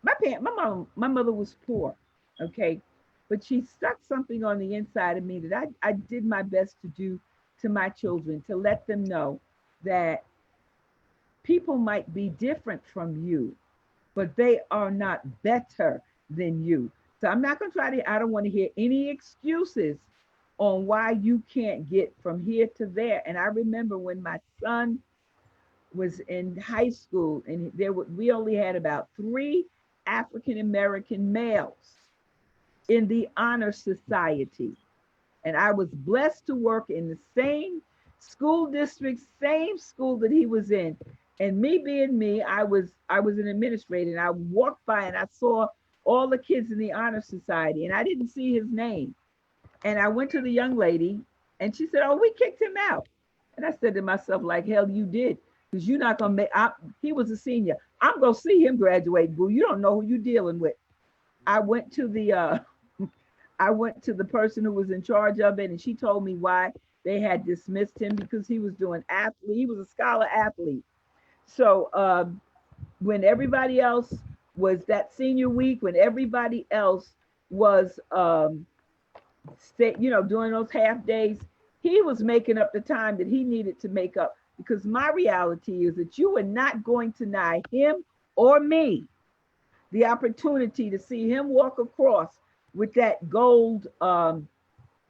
my mother was poor, okay, but she stuck something on the inside of me that I did my best to do to my children, to let them know that people might be different from you, but they are not better than you. So I'm not going to try to, I don't want to hear any excuses on why you can't get from here to there. And I remember when my son was in high school and we only had about 3 African American males in the honor society. And I was blessed to work in the same school district, same school that he was in. And me being me, I was an administrator, and I walked by and I saw all the kids in the honor society, and I didn't see his name. And I went to the young lady and she said, "Oh, we kicked him out." And I said to myself, like, hell you did, because you're not gonna make, he was a senior. I'm gonna see him graduate, boo. You don't know who you're dealing with. I went to the I went to the person who was in charge of it, and she told me why they had dismissed him, because he was doing athlete. He was a scholar athlete. So when everybody else was that senior week, when everybody else was, doing those half days, he was making up the time that he needed to make up. Because my reality is that you are not going to deny him or me the opportunity to see him walk across with that gold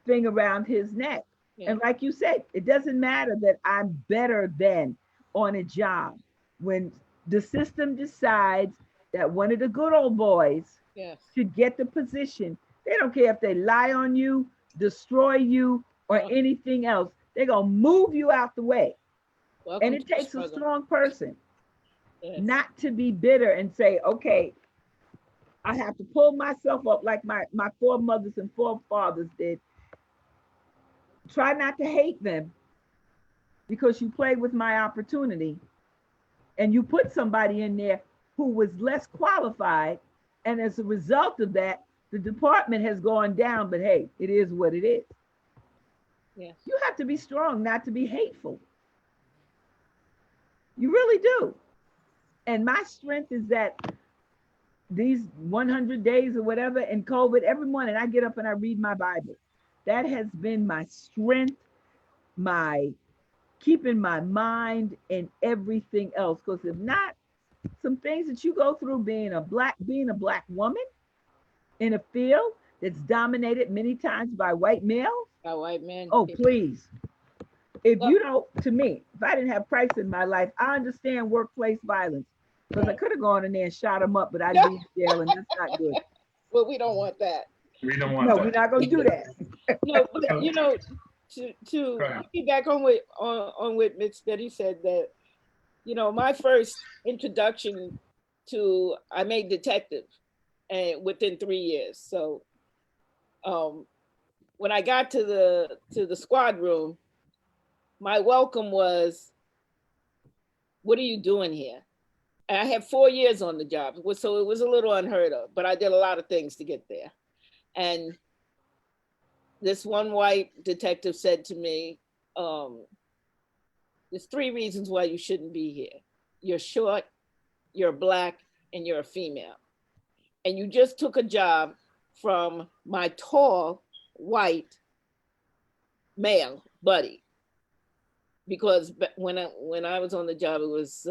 thing around his neck. Yeah. And like you said, it doesn't matter that I'm better than on a job. When the system decides that one of the good old boys Yes. should get the position, they don't care if they lie on you, destroy you, or anything else. They're going to move you out the way. Welcome And it to the takes a struggle. strong person Yes. not to be bitter and say, okay, I have to pull myself up like my foremothers and forefathers did. Try not to hate them because you played with my opportunity and you put somebody in there who was less qualified. And as a result of that, the department has gone down, but hey, it is what it is. Yes. You have to be strong not to be hateful. You really do. And my strength is that these 100 days or whatever in COVID, every morning I get up and I read my Bible. That has been my strength, my keeping my mind and everything else. Because if not, some things that you go through being a black woman in a field that's dominated many times by white males. By white men. Oh, please. If Well- you don't, to me, if I didn't have Christ in my life, I understand workplace violence. Because I could have gone in there and shot him up, but I'd be in jail, and that's not good. Well, we don't want that. We don't want No, that. we're not going to do that. No, but to Go ahead. piggyback on what Mitch Steady said, that my first introduction to, I made detective, and within 3 years. So when I got to the squad room, my welcome was, "What are you doing here?" And I had 4 years on the job, so it was a little unheard of, but I did a lot of things to get there. And this one white detective said to me, "There's 3 reasons why you shouldn't be here. You're short, you're black, and you're a female. And you just took a job from my tall, white, male buddy." Because when I was on the job, it was,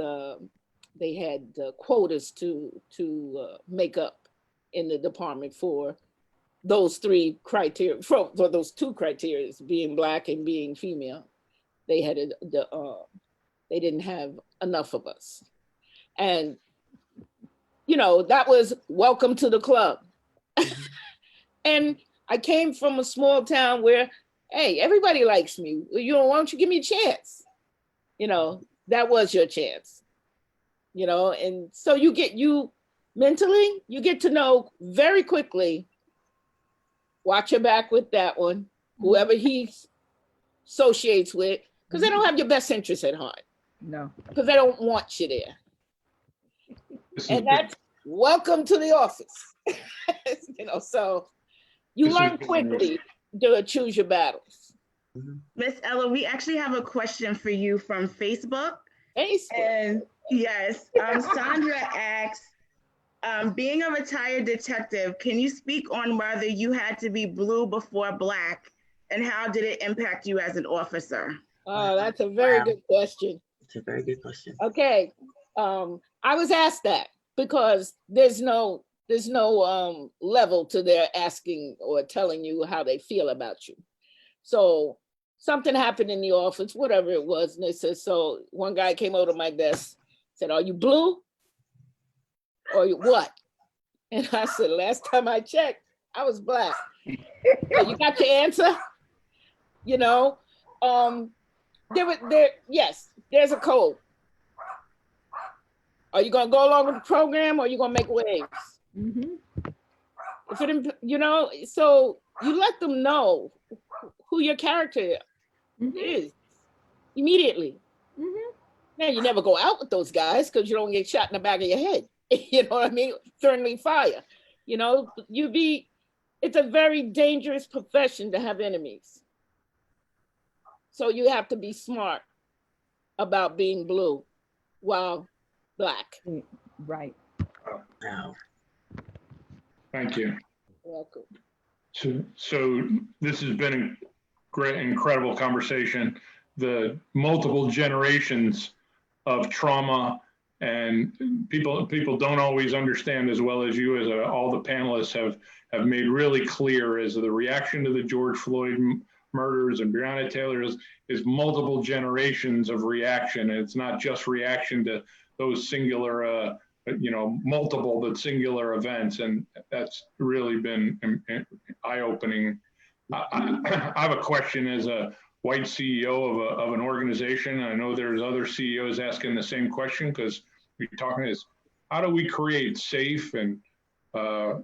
they had quotas to make up in the department for those 3 criteria, for those 2 criteria, being black and being female. They had they didn't have enough of us. And, that was welcome to the club. And I came from a small town where, hey, everybody likes me. Why don't you give me a chance? That was your chance. And so you get to know very quickly, watch your back with that one, whoever he associates with, because they don't have your best interests at heart, No. because they don't want you there. This is And big. that's welcome to the office. So You This learn is- quickly to choose your battles. Miss Ella, we actually have a question for you from Facebook. Hey, And yes, Sandra asks, being a retired detective, can you speak on whether you had to be blue before black and how did it impact you as an officer? oh, that's a very Wow. good question. It's a very good question. Okay, I was asked that because there's no level to their asking or telling you how they feel about you. So something happened in the office, whatever it was, and they said, so one guy came over to my desk, said, "Are you blue? Or you what?" And I said, "Last time I checked, I was black." So you got your answer? You know, yes, there's a code. Are you gonna go along with the program or are you gonna make waves? Mhm. If it, you know, so you let them know who your character Mhm. is immediately. Mhm. Now you never go out with those guys because you don't get shot in the back of your head. You know what I mean? Friendly fire. You know, it's a very dangerous profession to have enemies. So you have to be smart about being blue while black. Right. Wow. Thank you. Welcome. So this has been a great, incredible conversation. The multiple generations of trauma, and people don't always understand as well as you, as all the panelists have made really clear, as the reaction to the George Floyd murders and Breonna Taylor is multiple generations of reaction. And it's not just reaction to those singular, multiple but singular events, and that's really been eye-opening. I have a question as a white CEO of an organization. I know there's other CEOs asking the same question, because we're talking is, how do we create safe and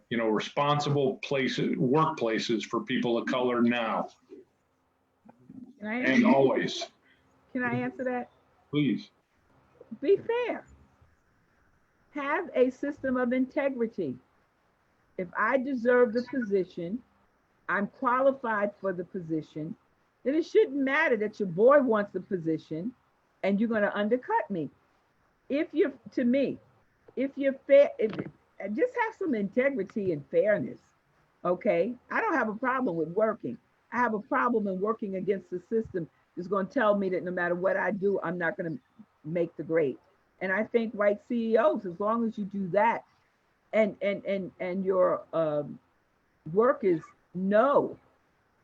responsible workplaces for people of color now Can I and answer, always? can I answer that? Please. Be fair. Have a system of integrity. If I deserve the position, I'm qualified for the position, then it shouldn't matter that your boy wants the position and you're going to undercut me. If you're fair, just have some integrity and fairness. Okay. I don't have a problem with working. I have a problem in working against the system that's going to tell me that no matter what I do, I'm not going to make the grade. And I think white CEOs, as long as you do that, and your workers know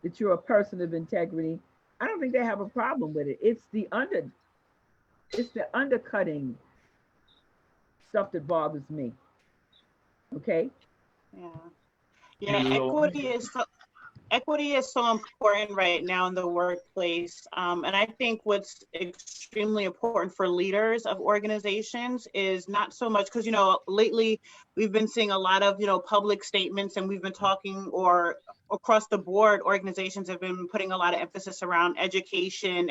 that you're a person of integrity, I don't think they have a problem with it. It's the undercutting stuff that bothers me. Okay. Yeah, equity is so important right now in the workplace. And I think what's extremely important for leaders of organizations is not so much, because, lately we've been seeing a lot of, public statements, and we've been talking, or across the board, organizations have been putting a lot of emphasis around education.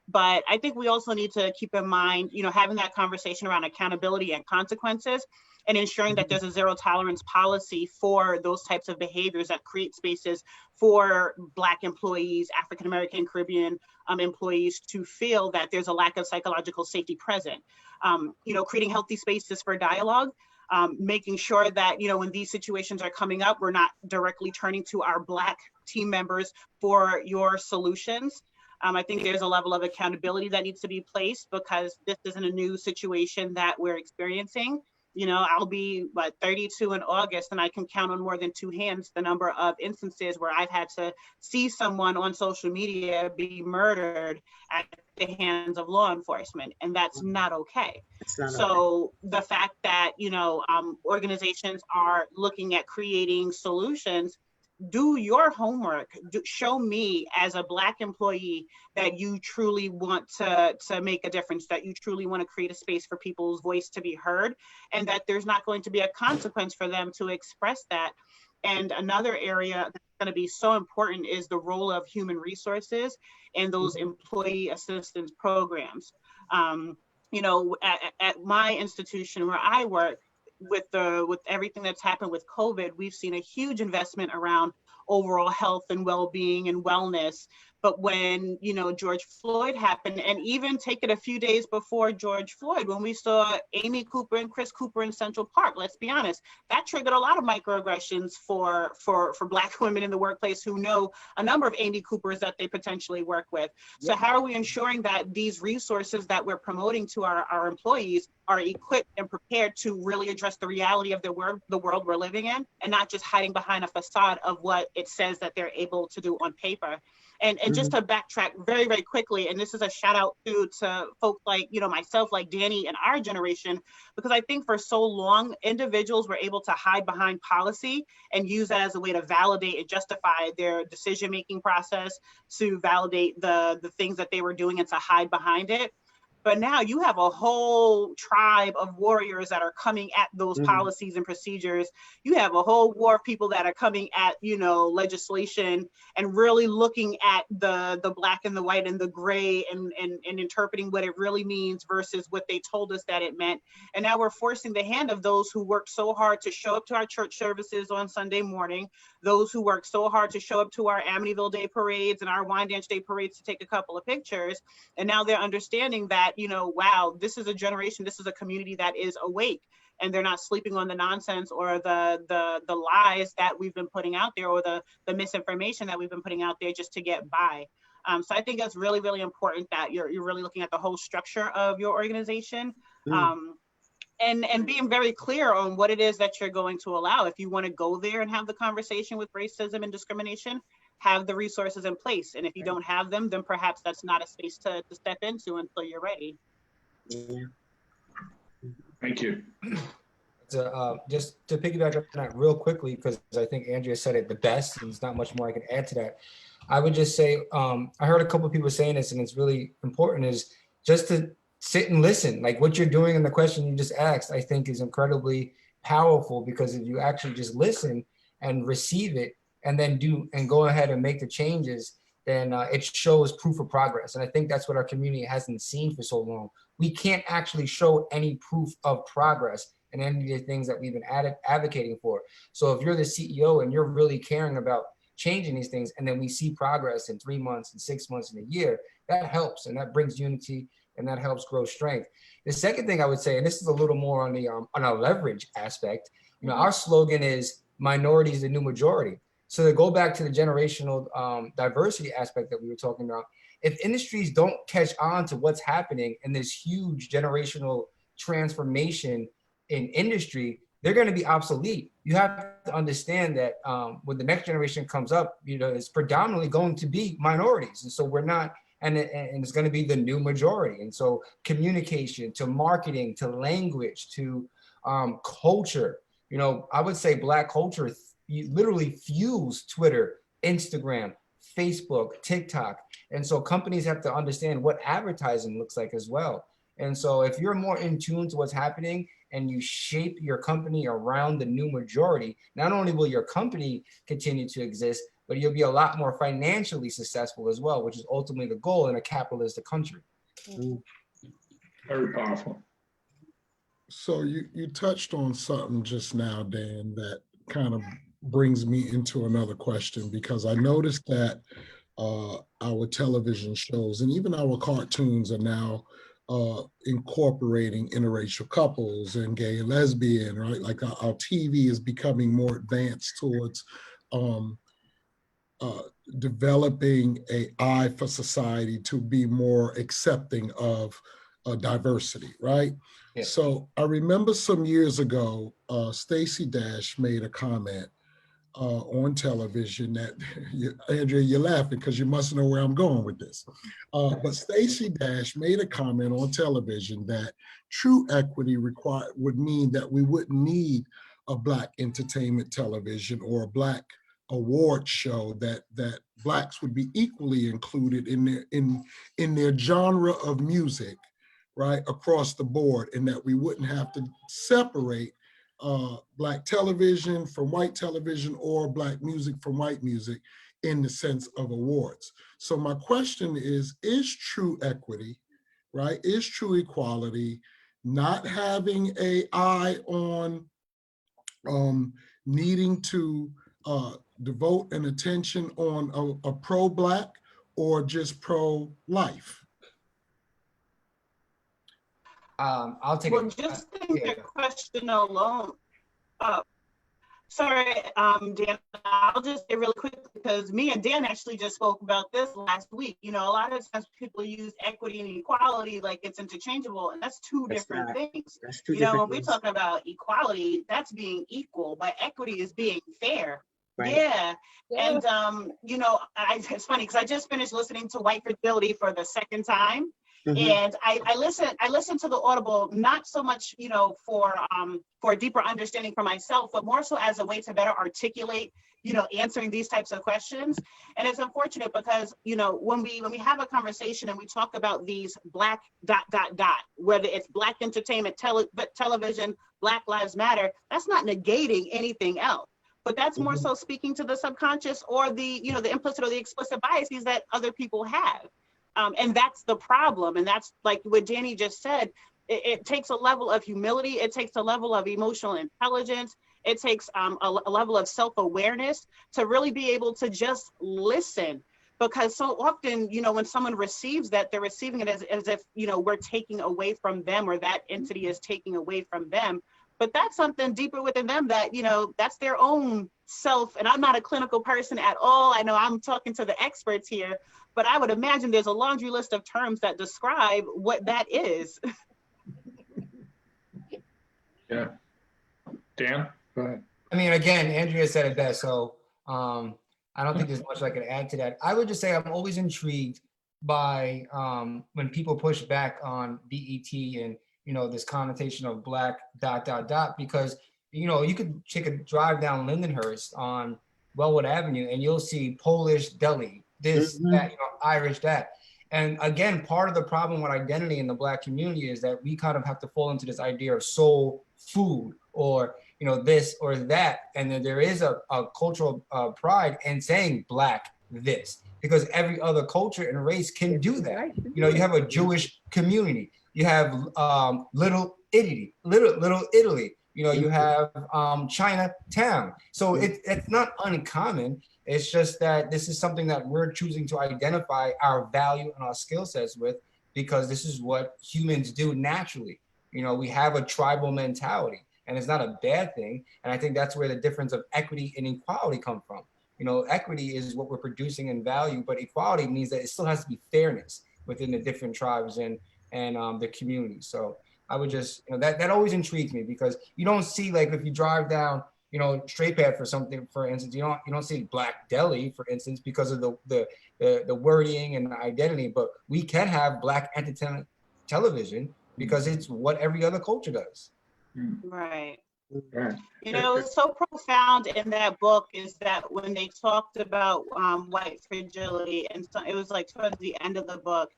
But I think we also need to keep in mind, having that conversation around accountability and consequences, and ensuring that there's a zero tolerance policy for those types of behaviors that create spaces for Black employees, African American, Caribbean employees to feel that there's a lack of psychological safety present. Creating healthy spaces for dialogue, making sure that, when these situations are coming up, we're not directly turning to our Black team members for your solutions. I think there's a level of accountability that needs to be placed, because this isn't a new situation that we're experiencing. I'll be 32 in August, and I can count on more than two hands the number of instances where I've had to see someone on social media be murdered at the hands of law enforcement, and that's not okay. So the fact that, organizations are looking at creating solutions, do your homework. Show me as a Black employee that you truly want to make a difference, that you truly want to create a space for people's voice to be heard, and that there's not going to be a consequence for them to express that. And another area that's going to be so important is the role of human resources and those employee assistance programs. At my institution where I work, with everything that's happened with COVID, we've seen a huge investment around overall health and well-being and wellness. But when, George Floyd happened, and even take it a few days before George Floyd, when we saw Amy Cooper and Chris Cooper in Central Park, let's be honest, that triggered a lot of microaggressions for Black women in the workplace who know a number of Amy Coopers that they potentially work with. So how are we ensuring that these resources that we're promoting to our employees are equipped and prepared to really address the reality of the world we're living in, and not just hiding behind a facade of what it says that they're able to do on paper? And just to backtrack very, very quickly, and this is a shout out to folks like, myself, like Danny and our generation, because I think for so long, individuals were able to hide behind policy and use that as a way to validate and justify their decision-making process, to validate the things that they were doing and to hide behind it. But now you have a whole tribe of warriors that are coming at those policies and procedures. You have a whole war of people that are coming at, legislation and really looking at the Black and the white and the gray and interpreting what it really means versus what they told us that it meant. And now we're forcing the hand of those who worked so hard to show up to our church services on Sunday morning, those who worked so hard to show up to our Amityville Day parades and our Wyandanch Day parades to take a couple of pictures. And now they're understanding that, wow, this is a generation, this is a community that is awake, and they're not sleeping on the nonsense or the lies that we've been putting out there, or the misinformation that we've been putting out there just to get by. So I think that's really, really important that you're really looking at the whole structure of your organization. And being very clear on what it is that you're going to allow. If you want to go there and have the conversation with racism and discrimination, have the resources in place. And if you don't have them, then perhaps that's not a space to step into until you're ready. Thank you. Just to piggyback on that real quickly, because I think Andrea said it the best, and there's not much more I can add to that. I would just say, I heard a couple of people saying this, and it's really important, is just to sit and listen. Like what you're doing and the question you just asked, I think is incredibly powerful, because if you actually just listen and receive it, and then go ahead and make the changes, then it shows proof of progress. And I think that's what our community hasn't seen for so long. We can't actually show any proof of progress in any of the things that we've been advocating for. So if you're the CEO and you're really caring about changing these things, and then we see progress in 3 months and 6 months and a year, that helps, and that brings unity, and that helps grow strength. The second thing I would say, and this is a little more on a leverage aspect, our slogan is minorities the new majority. So to go back to the generational diversity aspect that we were talking about, if industries don't catch on to what's happening in this huge generational transformation in industry, they're going to be obsolete. You have to understand that when the next generation comes up, it's predominantly going to be minorities. And so we're not, and it's going to be the new majority. And so communication to marketing, to language, to culture, I would say Black culture literally fuels Twitter, Instagram, Facebook, TikTok. And so companies have to understand what advertising looks like as well. And so if you're more in tune to what's happening and you shape your company around the new majority, not only will your company continue to exist, but you'll be a lot more financially successful as well, which is ultimately the goal in a capitalist country. Very powerful. So you touched on something just now, Dan, that kind of brings me into another question, because I noticed that our television shows and even our cartoons are now incorporating interracial couples and gay and lesbian, right? Like our TV is becoming more advanced towards developing an eye for society to be more accepting of diversity, right? Yeah. So I remember some years ago, Stacey Dash made a comment on television that, Andrea, you're laughing because you must know where I'm going with this. But Stacey Dash made a comment on television that true equity would mean that we wouldn't need a Black entertainment television or a Black award show, that Blacks would be equally included in their genre of music, right, across the board, and that we wouldn't have to separate Black television from white television or Black music from white music in the sense of awards. So my question is true equity, right, is true equality not having an eye on needing to devote an attention on a pro-Black or just pro-life? I'll take Well, it. just in Yeah. the question alone, sorry, Dan, I'll just say really quick because me and Dan actually just spoke about this last week. You know, a lot of times people use equity and equality like it's interchangeable, and that's two That's different not. things. That's two You know, different when we're things. talking about equality, that's being equal, but equity is being fair. Right. Yeah. Yeah. And, you know, it's funny because I just finished listening to White Fragility for the second time. Mhm. And I listened to the Audible, not so much, you know, for a deeper understanding for myself, but more so as a way to better articulate, you know, answering these types of questions. And it's unfortunate because, you know, when we have a conversation and we talk about these Black ... whether it's Black entertainment, television, Black Lives Matter, that's not negating anything else. But that's more so speaking to the subconscious or the, you know, the implicit or the explicit biases that other people have. And that's the problem. And that's like what Danny just said. It takes a level of humility. It takes a level of emotional intelligence. It takes a level of self-awareness to really be able to just listen. Because so often, you know, when someone receives that, they're receiving it as if, you know, we're taking away from them or that entity is taking away from them. But that's something deeper within them that, you know, that's their own self. And I'm not a clinical person at all. I know I'm talking to the experts here, but I would imagine there's a laundry list of terms that describe what that is. Yeah. Dan, go ahead. I mean, again, Andrea said it best, so I don't think there's much I could add to that. I would just say I'm always intrigued by when people push back on BET and, you know, this connotation of Black ... because, you know, you could take a drive down Lindenhurst on Wellwood Avenue and you'll see Polish deli, this, that, you know, Irish, that. And again, part of the problem with identity in the Black community is that we kind of have to fall into this idea of soul food or, you know, this or that. And then there is a cultural pride in saying Black this, because every other culture and race can do that. Right. You know, you have a Jewish community, you have Little Italy, you know, you have Chinatown. So it's not uncommon. It's just that this is something that we're choosing to identify our value and our skill sets with, because this is what humans do naturally. You know, we have a tribal mentality and it's not a bad thing. And I think that's where the difference of equity and equality come from. You know, equity is what we're producing in value, but equality means that it still has to be fairness within the different tribes and the community. So I would just, you know, that always intrigues me, because you don't see, like, if you drive down, you know, Straight Path for something, for instance, you don't see Black Deli, for instance, because of the wording and the identity. But we can have Black entertainment television because it's what every other culture does. Right. Right. You know, it's so profound in that book is that when they talked about white fragility, and so it was like towards the end of the book,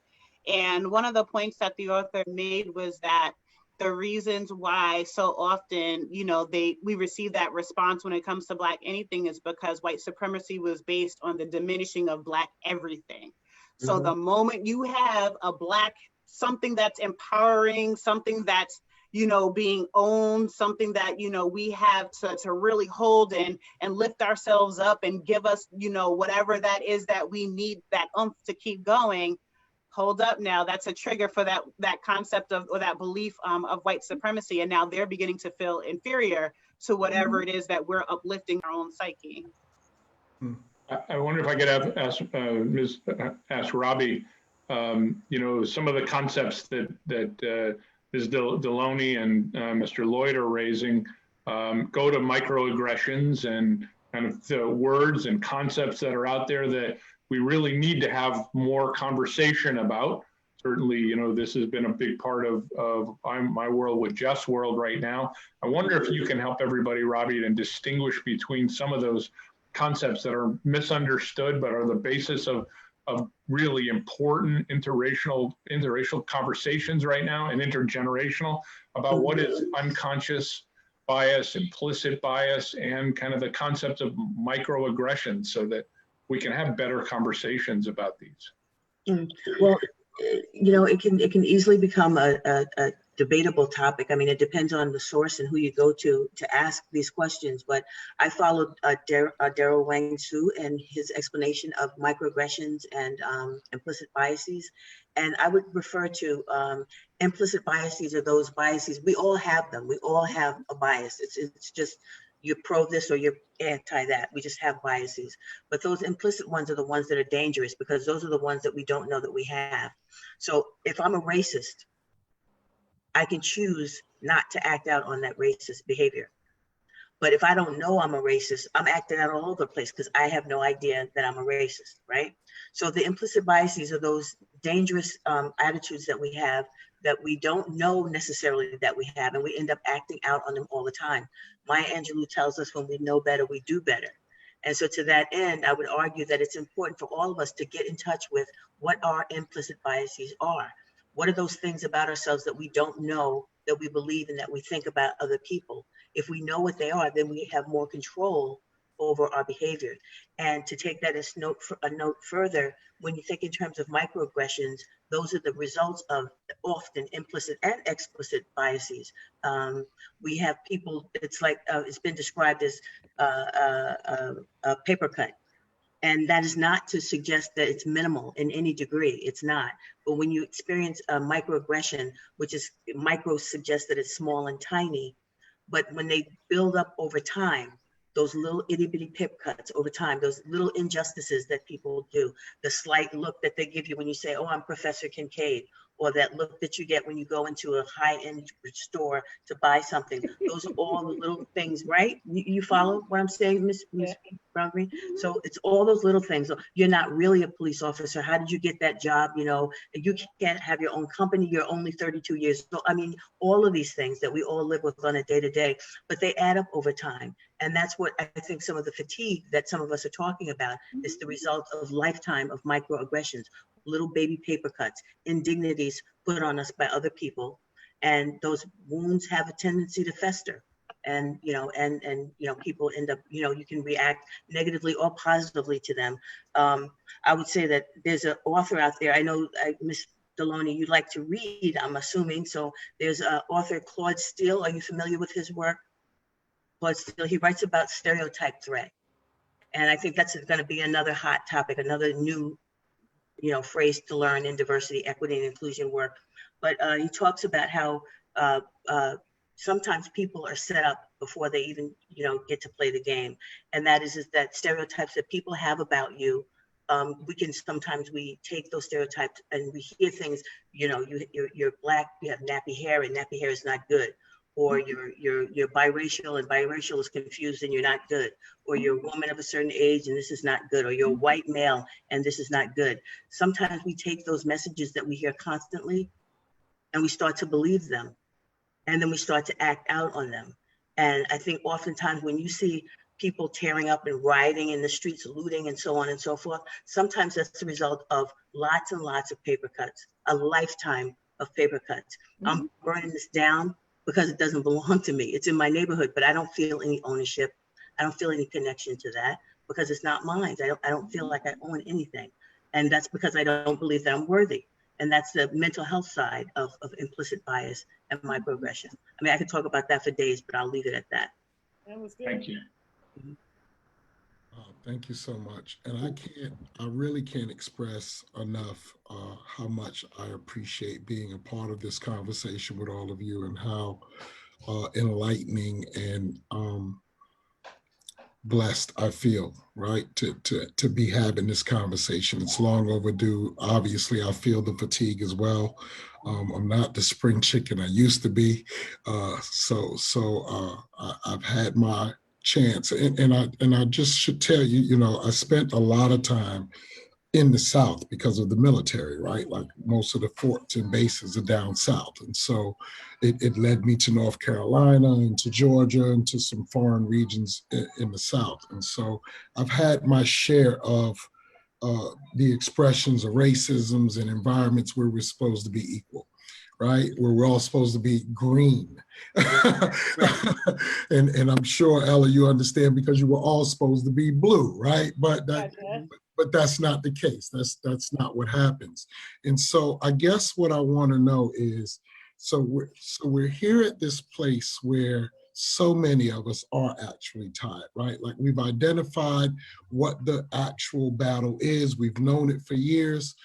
and one of the points that the author made was that the reasons why so often, you know, we receive that response when it comes to Black anything is because white supremacy was based on the diminishing of Black everything. So the moment you have a Black, something that's empowering, something that's, you know, being owned, something that, you know, we have to really hold and lift ourselves up and give us, you know, whatever that is that we need, that oomph to keep going. Hold up now, that's a trigger for that concept of, or that belief of white supremacy. And now they're beginning to feel inferior to whatever it is that we're uplifting our own psyche. I wonder if I could ask Robbie, you know, some of the concepts that Ms. Deloney and Mr. Lloyd are raising go to microaggressions and kind of the words and concepts that are out there that we really need to have more conversation about. Certainly, you know, this has been a big part of my world with Jeff's world right now. I wonder if you can help everybody, Robbie, and distinguish between some of those concepts that are misunderstood, but are the basis of really important interracial conversations right now, and intergenerational, about what is unconscious bias, implicit bias, and kind of the concept of microaggressions, so that we can have better conversations about these. Well, you know, it can easily become a debatable topic. I mean, it depends on the source and who you go to ask these questions. But I followed Daryl Wang Su and his explanation of microaggressions and implicit biases. And I would refer to implicit biases are those biases. We all have them. We all have a bias. It's just you're pro this or you're anti that. We just have biases. But those implicit ones are the ones that are dangerous because those are the ones that we don't know that we have. So if I'm a racist, I can choose not to act out on that racist behavior. But if I don't know I'm a racist, I'm acting out all over the place because I have no idea that I'm a racist, right? So the implicit biases are those dangerous attitudes that we have that we don't know necessarily that we have, and we end up acting out on them all the time. Maya Angelou tells us when we know better, we do better. And so to that end, I would argue that it's important for all of us to get in touch with what our implicit biases are. What are those things about ourselves that we don't know that we believe and that we think about other people? If we know what they are, then we have more control over our behavior. And to take that as a note further, when you think in terms of microaggressions, those are the results of often implicit and explicit biases. We have people, it's like, it's been described as a paper cut. And that is not to suggest that it's minimal in any degree, it's not. But when you experience a microaggression, which is micro suggests that it's small and tiny, but when they build up over time, those little itty bitty pip cuts over time, those little injustices that people do, the slight look that they give you when you say, oh, I'm Professor Kincaid, or that look that you get when you go into a high-end store to buy something. Those are all the little things, right? You follow what I'm saying, Ms. Brown Green? So it's all those little things. You're not really a police officer. How did you get that job? You know, you can't have your own company. You're only 32 years old. I mean, all of these things that we all live with on a day-to-day, but they add up over time. And that's what I think some of the fatigue that some of us are talking about is the result of lifetime of microaggressions, little baby paper cuts, indignities put on us by other people. And those wounds have a tendency to fester. And, you know, people end up, you can react negatively or positively to them. I would say that there's an author out there. I know, Ms. Deloney, you'd like to read, I'm assuming. So there's author Claude Steele. Are you familiar with his work? Claude Steele, he writes about stereotype threat. And I think that's going to be another hot topic, another new, phrase to learn in diversity, equity, and inclusion work. But he talks about how sometimes people are set up before they even, get to play the game. And that is that stereotypes that people have about you, we take those stereotypes and we hear things, you're Black, you have nappy hair, and nappy hair is not good. Or you're biracial and biracial is confused and you're not good. Or you're a woman of a certain age and this is not good. Or you're a white male and this is not good. Sometimes we take those messages that we hear constantly and we start to believe them. And then we start to act out on them. And I think oftentimes when you see people tearing up and rioting in the streets, looting and so on and so forth, sometimes that's the result of lots and lots of paper cuts, a lifetime of paper cuts. I'm burning this down because it doesn't belong to me. It's in my neighborhood, but I don't feel any ownership. I don't feel any connection to that because it's not mine. I don't feel like I own anything. And that's because I don't believe that I'm worthy. And that's the mental health side of implicit bias and microaggression. I mean, I could talk about that for days, but I'll leave it at that. Thank you. Thank you so much. And I really can't express enough how much I appreciate being a part of this conversation with all of you and how enlightening and blessed I feel, right, to be having this conversation. It's long overdue. Obviously, I feel the fatigue as well. I'm not the spring chicken I used to be. So I've had my chance. And I just should tell you, I spent a lot of time in the South because of the military, right? Like most of the forts and bases are down South. And so it led me to North Carolina and to Georgia and to some foreign regions in the South. And so I've had my share of the expressions of racisms and environments where we're supposed to be equal, right? Where we're all supposed to be green. and I'm sure, Ella, you understand because you were all supposed to be blue, right? But that's not the case. That's not what happens. And so I guess what I want to know is, So we're here at this place where so many of us are actually tired, right? Like we've identified what the actual battle is. We've known it for years.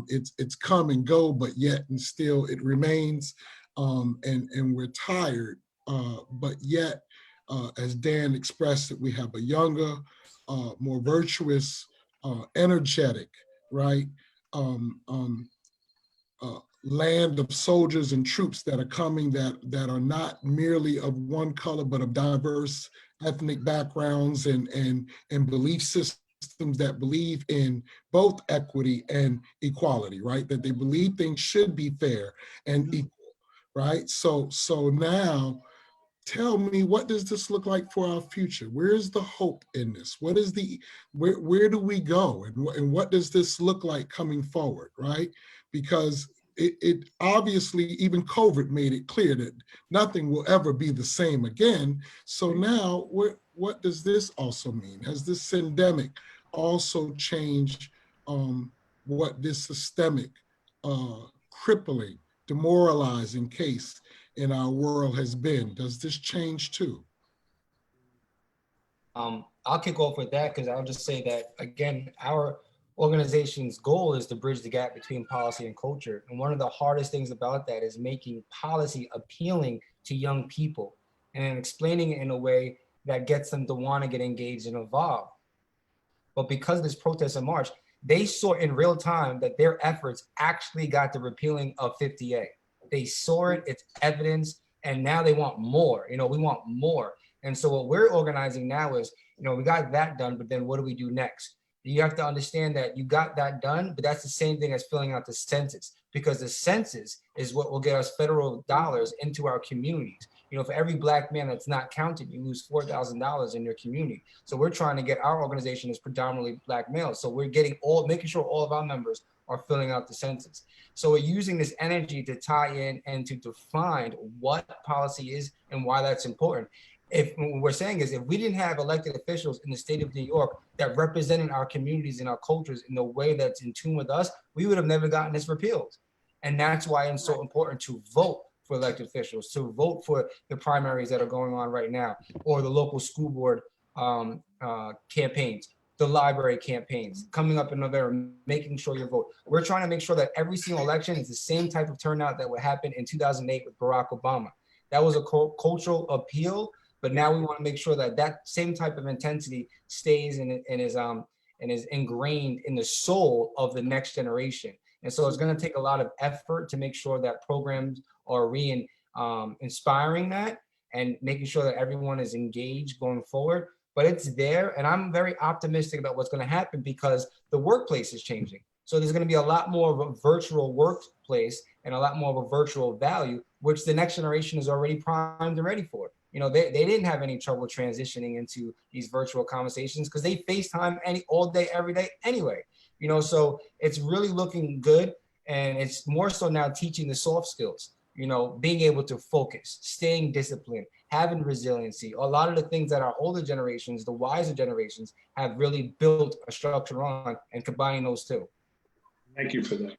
It's come and go, but yet and still it remains. And we're tired, but yet, as Dan expressed it, we have a younger, more virtuous, energetic, right? Land of soldiers and troops that are coming that are not merely of one color, but of diverse ethnic backgrounds and belief systems that believe in both equity and equality, right? That they believe things should be fair and equal, right? So now tell me, what does this look like for our future? Where's the hope in this? What is where do we go? And what does this look like coming forward, right? Because it obviously, even COVID made it clear that nothing will ever be the same again. So now what does this also mean? Has this syndemic also changed what this systemic, crippling, demoralizing case in our world has been? Does this change too? I'll kick off with that because I'll just say that, again, our organization's goal is to bridge the gap between policy and culture. And one of the hardest things about that is making policy appealing to young people and explaining it in a way that gets them to want to get engaged and involved. But because of this protest in March, they saw in real time that their efforts actually got the repealing of 50A. They saw it, it's evidence, and now they want more. We want more. And so what we're organizing now is, we got that done, but then what do we do next? You have to understand that you got that done, but that's the same thing as filling out the census, because the census is what will get us federal dollars into our communities. For every Black man that's not counted, you lose $4,000 in your community. So we're trying to get, our organization is predominantly Black males. So we're making sure all of our members are filling out the census. So we're using this energy to tie in and to define what policy is and why that's important. What we're saying is, if we didn't have elected officials in the state of New York that represented our communities and our cultures in the way that's in tune with us, we would have never gotten this repealed. And that's why it's so important to vote for elected officials, to vote for the primaries that are going on right now, or the local school board campaigns, the library campaigns coming up in November, making sure you vote. We're trying to make sure that every single election is the same type of turnout that would happen in 2008 with Barack Obama. That was a cultural appeal. But now we want to make sure that that same type of intensity stays and is ingrained in the soul of the next generation. And so it's going to take a lot of effort to make sure that programs are inspiring that and making sure that everyone is engaged going forward. But it's there, and I'm very optimistic about what's going to happen because the workplace is changing. So there's going to be a lot more of a virtual workplace and a lot more of a virtual value, which the next generation is already primed and ready for. They didn't have any trouble transitioning into these virtual conversations because they FaceTime all day, every day anyway. So it's really looking good. And it's more so now teaching the soft skills, being able to focus, staying disciplined, having resiliency. A lot of the things that our older generations, the wiser generations, have really built a structure on, and combining those two. Thank you for that.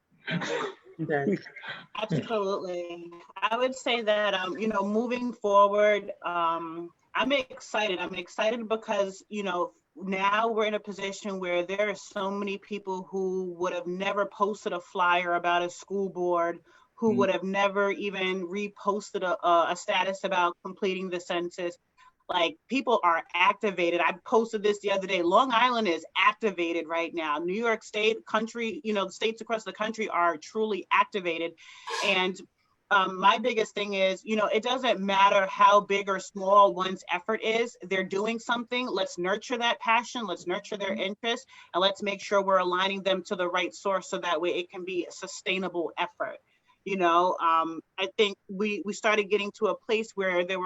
Absolutely. I would say that, moving forward, I'm excited. I'm excited because, now we're in a position where there are so many people who would have never posted a flyer about a school board, who would have never even reposted a status about completing the census. Like, people are activated. I posted this the other day. Long Island is activated right now. New York State, country, states across the country are truly activated. And my biggest thing is, it doesn't matter how big or small one's effort is. They're doing something. Let's nurture that passion. Let's nurture their interest. And let's make sure we're aligning them to the right source so that way it can be a sustainable effort. I think we started getting to a place where there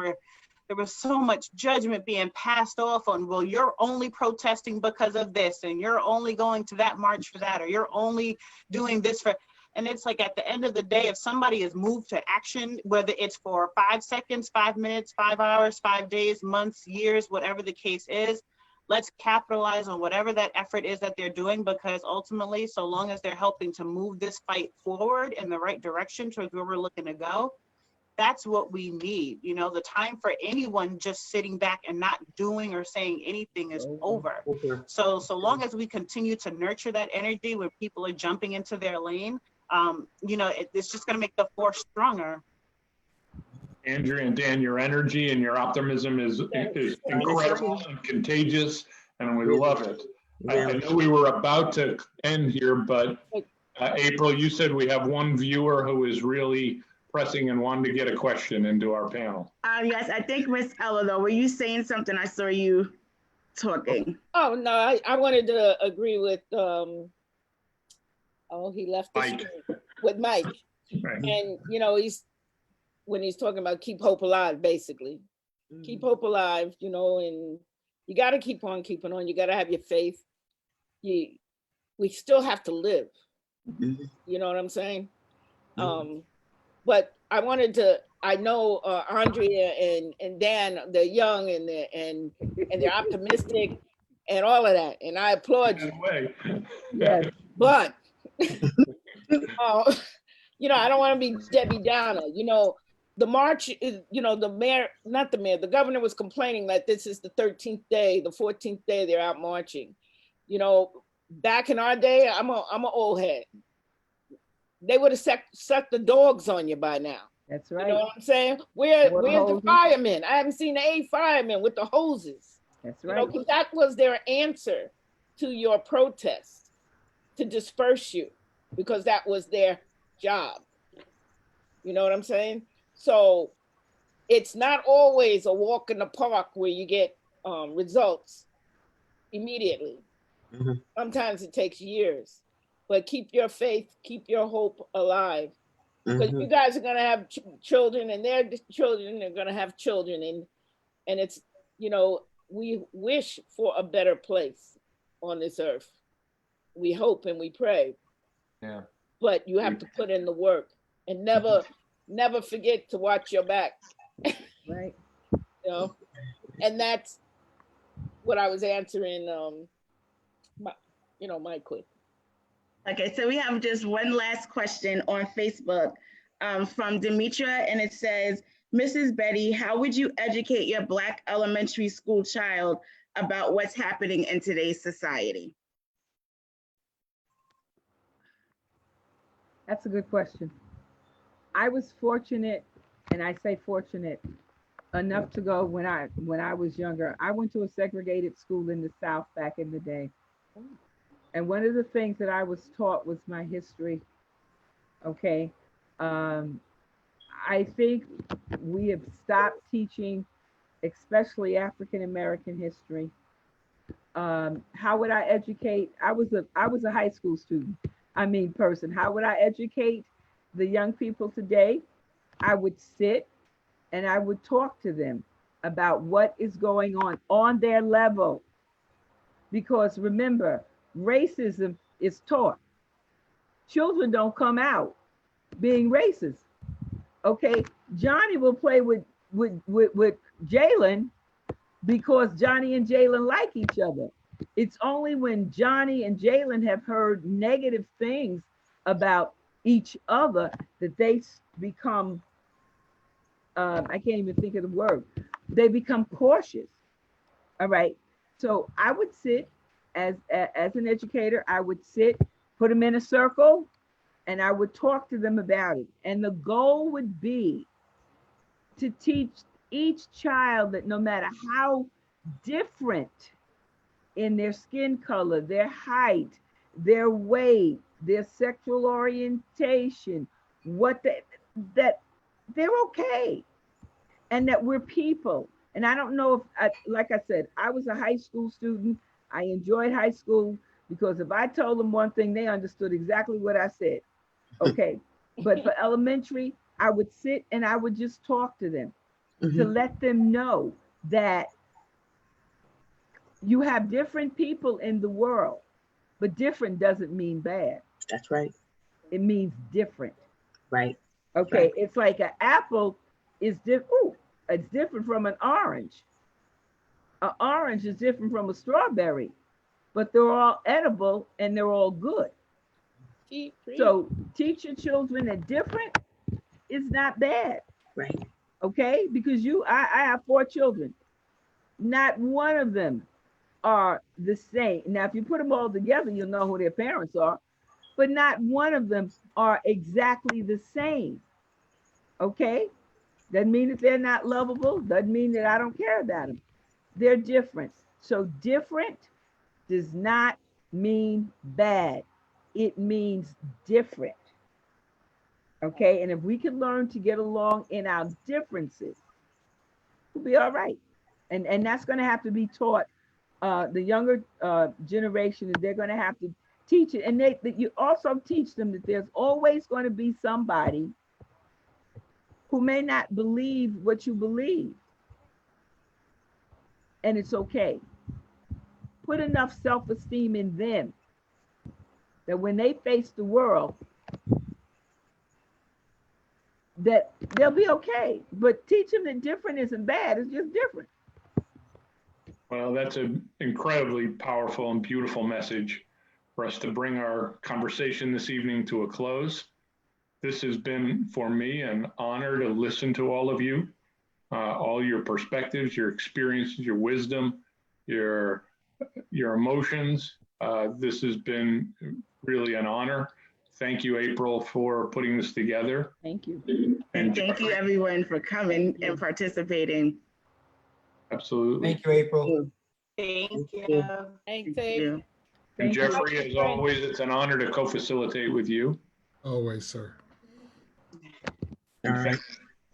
was so much judgment being passed off on, well, you're only protesting because of this, and you're only going to that march for that, or you're only doing this for, and it's like, at the end of the day, if somebody is moved to action, whether it's for 5 seconds, 5 minutes, 5 hours, 5 days, months, years, whatever the case is, let's capitalize on whatever that effort is that they're doing, because ultimately, so long as they're helping to move this fight forward in the right direction towards where we're looking to go, that's what we need. You know, the time for anyone just sitting back and not doing or saying anything is over. So long as we continue to nurture that energy where people are jumping into their lane, you know, it's just going to make the force stronger. Andrea and Dan, your energy and your optimism is incredible and contagious, and we love it. I know we were about to end here, but April, you said we have one viewer who is really pressing and wanting to get a question into our panel. Yes, I think Miss Ella, though, were you saying something? I saw you talking. Oh, no, I wanted to agree with, he left the Mike. screen, with Mike. Right. And, you know, when he's talking about keep hope alive, basically. Keep hope alive, you know, and you got to keep on keeping on. You got to have your faith. We still have to live. You know what I'm saying? But I wanted to, I know Andrea and Dan, they're young and they're optimistic and all of that. And I applaud you. Yes. But, you know, I don't want to be Debbie Downer. You know, the march is, you know, the governor was complaining that this is the 13th day, the 14th day they're out marching. You know, back in our day, I'm an old head. They would have sucked the dogs on you by now. That's right. You know what I'm saying? Where's the firemen? I haven't seen the firemen with the hoses. That's right. You know, 'cause that was their answer to your protest, to disperse you, because that was their job. You know what I'm saying? So it's not always a walk in the park where you get results immediately. Sometimes it takes years, but keep your faith, keep your hope alive, because you guys are going to have children, and their children are going to have children. And it's, you know, we wish for a better place on this earth. We hope and we pray. Yeah. But you have to put in the work and never forget to watch your back. Right. You know, and that's what I was answering, Mike quick. Okay, so we have just one last question on Facebook from Demetra, and it says, Mrs. Betty, how would you educate your Black elementary school child about what's happening in today's society? That's a good question. I was fortunate, and I say fortunate, enough to go when I was younger. I went to a segregated school in the South back in the day. And one of the things that I was taught was my history. Okay. I think we have stopped teaching, especially African-American history. How would I educate? I was a high school student. Person. How would I educate the young people today? I would sit and I would talk to them about what is going on their level. Because remember, racism is taught. Children don't come out being racist. Okay, Johnny will play with Jalen because Johnny and Jalen like each other. It's only when Johnny and Jalen have heard negative things about each other that they become, I can't even think of the word, they become cautious. All right. So I would sit as an educator, I would sit, put them in a circle, and I would talk to them about it. And the goal would be to teach each child that no matter how different in their skin color, their height, their weight, their sexual orientation, that they're okay, and that we're people. And I don't know if, like I said, I was a high school student. I enjoyed high school because if I told them one thing, they understood exactly what I said. Okay, but for elementary, I would sit and I would just talk to them to let them know that you have different people in the world, but different doesn't mean bad. That's right. It means different. Right. Okay, right. It's like an apple is different. It's different from an orange. An orange is different from a strawberry, but they're all edible and they're all good. So teach your children that different is not bad. Right. Okay, because I have 4 children. Not one of them are the same. Now, if you put them all together, you'll know who their parents are, but not one of them are exactly the same. Okay, doesn't mean that they're not lovable, doesn't mean that I don't care about them. They're different. So different does not mean bad. It means different. Okay, and if we can learn to get along in our differences, we'll be all right. And that's going to have to be taught. The younger generation, they're going to have to teach it. And you also teach them that there's always going to be somebody who may not believe what you believe. And it's okay. Put enough self-esteem in them that when they face the world, that they'll be okay. But teach them that different isn't bad, it's just different. Well, that's an incredibly powerful and beautiful message for us to bring our conversation this evening to a close. This has been, for me, an honor to listen to all of you, all your perspectives, your experiences, your wisdom, your emotions. This has been really an honor. Thank you, April, for putting this together. Thank you. And thank you, everyone, for coming and participating. Absolutely. Thank you, April. Thank Thank you. you. Thanks, Thank Abe. you. And Thank you. Jeffrey, as always, it's an honor to co-facilitate with you. Always, sir. All right.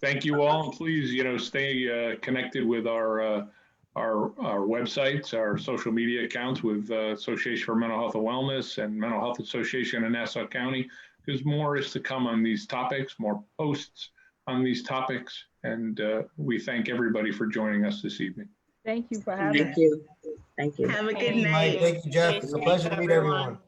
Thank you all. And please, stay connected with our websites, our social media accounts with Association for Mental Health and Wellness and Mental Health Association in Nassau County, because more is to come on these topics, more posts on these topics. And we thank everybody for joining us this evening. Thank you for having us. Thank you. Thank you. Have a good Thank you, Mike. night. Thank you, Jeff. It's a pleasure to meet everyone.